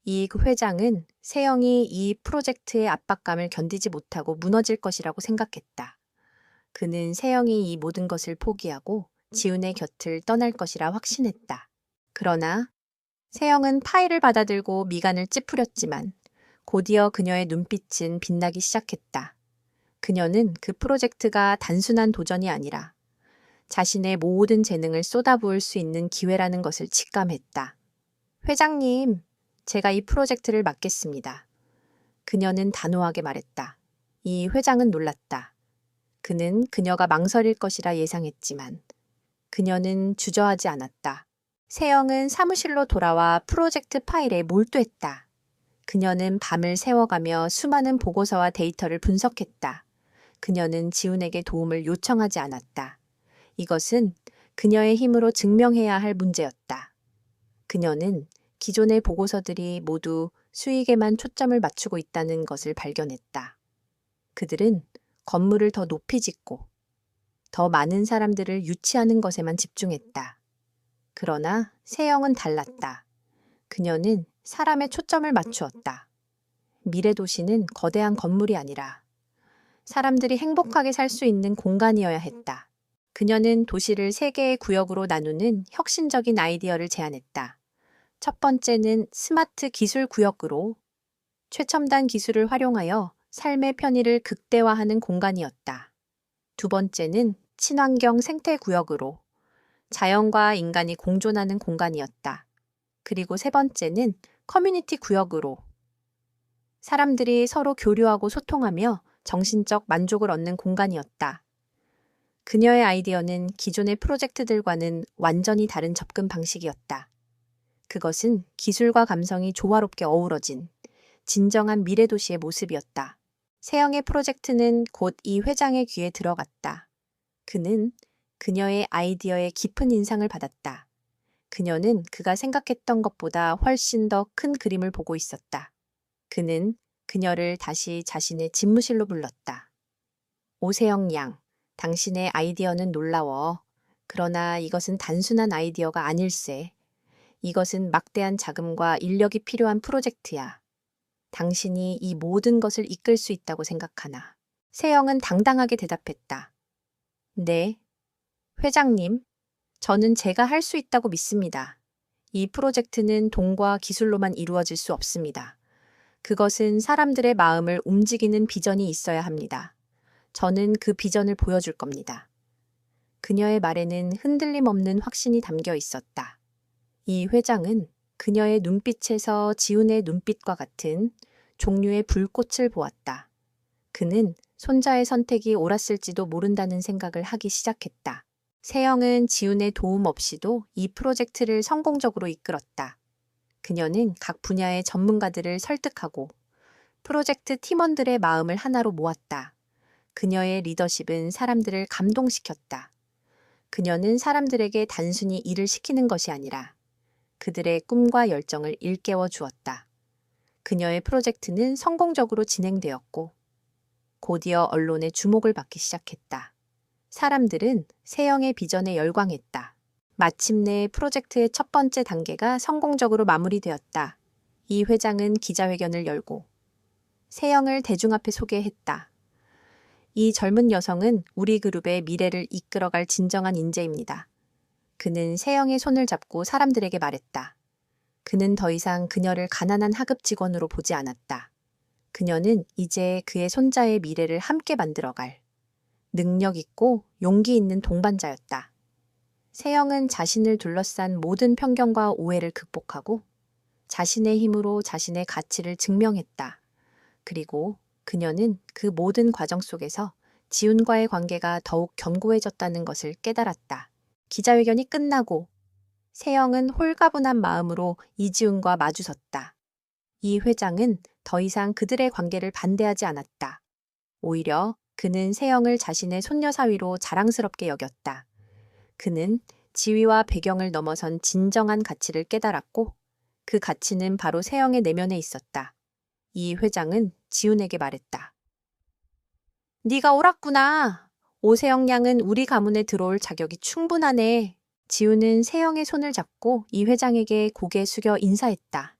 이 회장은 세영이 이 프로젝트의 압박감을 견디지 못하고 무너질 것이라고 생각했다. 그는 세영이 이 모든 것을 포기하고 지훈의 곁을 떠날 것이라 확신했다. 그러나 세영은 파일을 받아들고 미간을 찌푸렸지만 곧이어 그녀의 눈빛은 빛나기 시작했다. 그녀는 그 프로젝트가 단순한 도전이 아니라 자신의 모든 재능을 쏟아부을 수 있는 기회라는 것을 직감했다. 회장님, 제가 이 프로젝트를 맡겠습니다. 그녀는 단호하게 말했다. 이 회장은 놀랐다. 그는 그녀가 망설일 것이라 예상했지만 그녀는 주저하지 않았다. 세영은 사무실로 돌아와 프로젝트 파일에 몰두했다. 그녀는 밤을 새워가며 수많은 보고서와 데이터를 분석했다. 그녀는 지훈에게 도움을 요청하지 않았다. 이것은 그녀의 힘으로 증명해야 할 문제였다. 그녀는 기존의 보고서들이 모두 수익에만 초점을 맞추고 있다는 것을 발견했다. 그들은 건물을 더 높이 짓고 더 많은 사람들을 유치하는 것에만 집중했다. 그러나 세영은 달랐다. 그녀는 사람에 초점을 맞추었다. 미래 도시는 거대한 건물이 아니라 사람들이 행복하게 살 수 있는 공간이어야 했다. 그녀는 도시를 3개의 구역으로 나누는 혁신적인 아이디어를 제안했다. 첫 번째는 스마트 기술 구역으로 최첨단 기술을 활용하여 삶의 편의를 극대화하는 공간이었다. 두 번째는 친환경 생태 구역으로 자연과 인간이 공존하는 공간이었다. 그리고 세 번째는 커뮤니티 구역으로 사람들이 서로 교류하고 소통하며 정신적 만족을 얻는 공간이었다. 그녀의 아이디어는 기존의 프로젝트들과는 완전히 다른 접근 방식이었다. 그것은 기술과 감성이 조화롭게 어우러진 진정한 미래도시의 모습이었다. 세영의 프로젝트는 곧 이 회장의 귀에 들어갔다. 그는 그녀의 아이디어에 깊은 인상을 받았다. 그녀는 그가 생각했던 것보다 훨씬 더 큰 그림을 보고 있었다. 그는 그녀를 다시 자신의 집무실로 불렀다. 오세영 양, 당신의 아이디어는 놀라워. 그러나 이것은 단순한 아이디어가 아닐세. 이것은 막대한 자금과 인력이 필요한 프로젝트야. 당신이 이 모든 것을 이끌 수 있다고 생각하나? 세영은 당당하게 대답했다. 네, 회장님, 저는 제가 할 수 있다고 믿습니다. 이 프로젝트는 돈과 기술로만 이루어질 수 없습니다. 그것은 사람들의 마음을 움직이는 비전이 있어야 합니다. 저는 그 비전을 보여줄 겁니다. 그녀의 말에는 흔들림 없는 확신이 담겨 있었다. 이 회장은 그녀의 눈빛에서 지훈의 눈빛과 같은 종류의 불꽃을 보았다. 그는 손자의 선택이 옳았을지도 모른다는 생각을 하기 시작했다. 세영은 지훈의 도움 없이도 이 프로젝트를 성공적으로 이끌었다. 그녀는 각 분야의 전문가들을 설득하고 프로젝트 팀원들의 마음을 하나로 모았다. 그녀의 리더십은 사람들을 감동시켰다. 그녀는 사람들에게 단순히 일을 시키는 것이 아니라 그들의 꿈과 열정을 일깨워 주었다. 그녀의 프로젝트는 성공적으로 진행되었고 곧이어 언론의 주목을 받기 시작했다. 사람들은 세영의 비전에 열광했다. 마침내 프로젝트의 첫 번째 단계가 성공적으로 마무리되었다. 이 회장은 기자회견을 열고 세영을 대중 앞에 소개했다. 이 젊은 여성은 우리 그룹의 미래를 이끌어갈 진정한 인재입니다. 그는 세영의 손을 잡고 사람들에게 말했다. 그는 더 이상 그녀를 가난한 하급 직원으로 보지 않았다. 그녀는 이제 그의 손자의 미래를 함께 만들어갈 능력 있고 용기 있는 동반자였다. 세영은 자신을 둘러싼 모든 편견과 오해를 극복하고 자신의 힘으로 자신의 가치를 증명했다. 그리고 그녀는 그 모든 과정 속에서 지훈과의 관계가 더욱 견고해졌다는 것을 깨달았다. 기자회견이 끝나고 세영은 홀가분한 마음으로 이지훈과 마주섰다. 이 회장은 더 이상 그들의 관계를 반대하지 않았다. 오히려 그는 세영을 자신의 손녀 사위로 자랑스럽게 여겼다. 그는 지위와 배경을 넘어선 진정한 가치를 깨달았고 그 가치는 바로 세영의 내면에 있었다. 이 회장은 지훈에게 말했다. 네가 옳았구나. 오세영 양은 우리 가문에 들어올 자격이 충분하네. 지훈은 세영의 손을 잡고 이 회장에게 고개 숙여 인사했다.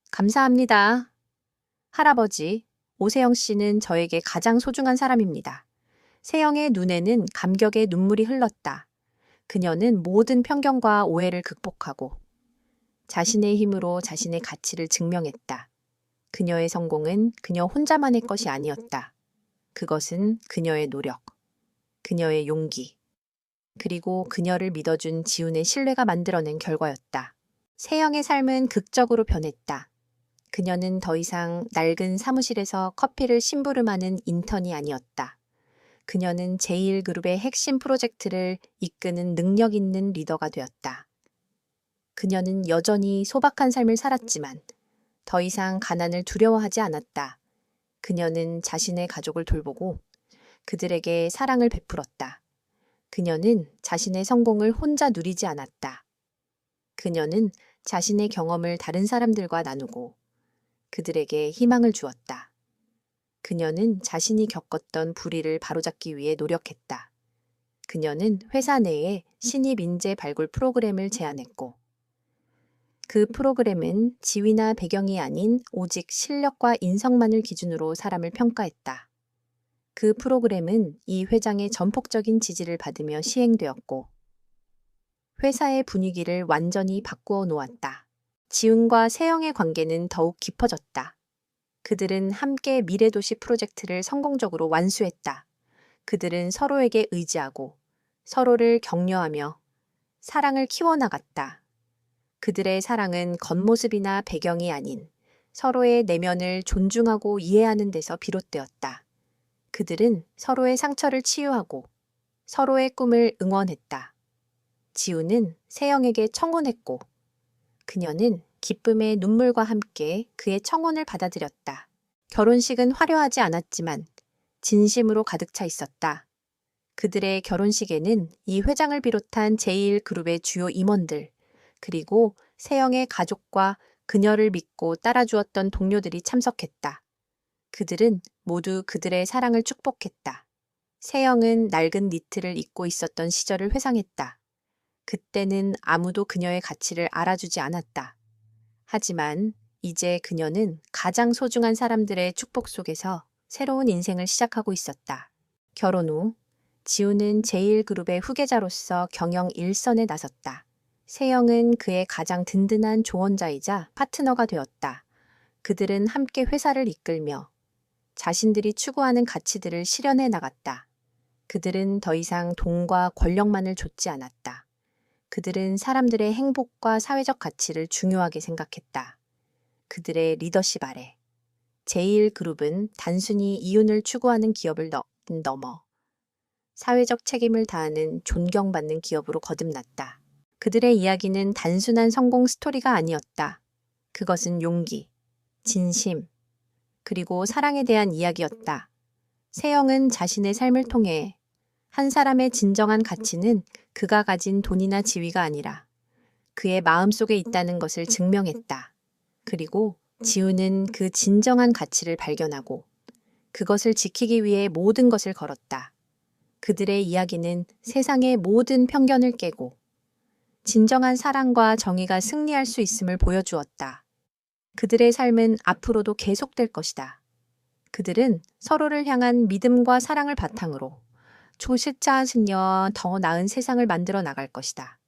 감사합니다. 할아버지, 오세영 씨는 저에게 가장 소중한 사람입니다. 세영의 눈에는 감격의 눈물이 흘렀다. 그녀는 모든 편견과 오해를 극복하고 자신의 힘으로 자신의 가치를 증명했다. 그녀의 성공은 그녀 혼자만의 것이 아니었다. 그것은 그녀의 노력, 그녀의 용기, 그리고 그녀를 믿어준 지훈의 신뢰가 만들어낸 결과였다. 세영의 삶은 극적으로 변했다. 그녀는 더 이상 낡은 사무실에서 커피를 심부름하는 인턴이 아니었다. 그녀는 제1그룹의 핵심 프로젝트를 이끄는 능력 있는 리더가 되었다. 그녀는 여전히 소박한 삶을 살았지만 더 이상 가난을 두려워하지 않았다. 그녀는 자신의 가족을 돌보고 그들에게 사랑을 베풀었다. 그녀는 자신의 성공을 혼자 누리지 않았다. 그녀는 자신의 경험을 다른 사람들과 나누고 그들에게 희망을 주었다. 그녀는 자신이 겪었던 불의를 바로잡기 위해 노력했다. 그녀는 회사 내에 신입 인재 발굴 프로그램을 제안했고 그 프로그램은 지위나 배경이 아닌 오직 실력과 인성만을 기준으로 사람을 평가했다. 그 프로그램은 이 회장의 전폭적인 지지를 받으며 시행되었고 회사의 분위기를 완전히 바꾸어 놓았다. 지훈과 세영의 관계는 더욱 깊어졌다. 그들은 함께 미래도시 프로젝트를 성공적으로 완수했다. 그들은 서로에게 의지하고 서로를 격려하며 사랑을 키워나갔다. 그들의 사랑은 겉모습이나 배경이 아닌 서로의 내면을 존중하고 이해하는 데서 비롯되었다. 그들은 서로의 상처를 치유하고 서로의 꿈을 응원했다. 지훈은 세영에게 청혼했고 그녀는 기쁨의 눈물과 함께 그의 청혼을 받아들였다. 결혼식은 화려하지 않았지만 진심으로 가득 차 있었다. 그들의 결혼식에는 이 회장을 비롯한 제1그룹의 주요 임원들, 그리고 세영의 가족과 그녀를 믿고 따라주었던 동료들이 참석했다. 그들은 모두 그들의 사랑을 축복했다. 세영은 낡은 니트를 입고 있었던 시절을 회상했다. 그때는 아무도 그녀의 가치를 알아주지 않았다. 하지만 이제 그녀는 가장 소중한 사람들의 축복 속에서 새로운 인생을 시작하고 있었다. 결혼 후 지훈은 제1그룹의 후계자로서 경영 일선에 나섰다. 세영은 그의 가장 든든한 조언자이자 파트너가 되었다. 그들은 함께 회사를 이끌며 자신들이 추구하는 가치들을 실현해 나갔다. 그들은 더 이상 돈과 권력만을 좇지 않았다. 그들은 사람들의 행복과 사회적 가치를 중요하게 생각했다. 그들의 리더십 아래 제1그룹은 단순히 이윤을 추구하는 기업을 넘어 사회적 책임을 다하는 존경받는 기업으로 거듭났다. 그들의 이야기는 단순한 성공 스토리가 아니었다. 그것은 용기, 진심, 그리고 사랑에 대한 이야기였다. 세영은 자신의 삶을 통해 한 사람의 진정한 가치는 그가 가진 돈이나 지위가 아니라 그의 마음속에 있다는 것을 증명했다. 그리고 지우는 그 진정한 가치를 발견하고 그것을 지키기 위해 모든 것을 걸었다. 그들의 이야기는 세상의 모든 편견을 깨고 진정한 사랑과 정의가 승리할 수 있음을 보여주었다. 그들의 삶은 앞으로도 계속될 것이다. 그들은 서로를 향한 믿음과 사랑을 바탕으로 초실자하시며 더 나은 세상을 만들어 나갈 것이다.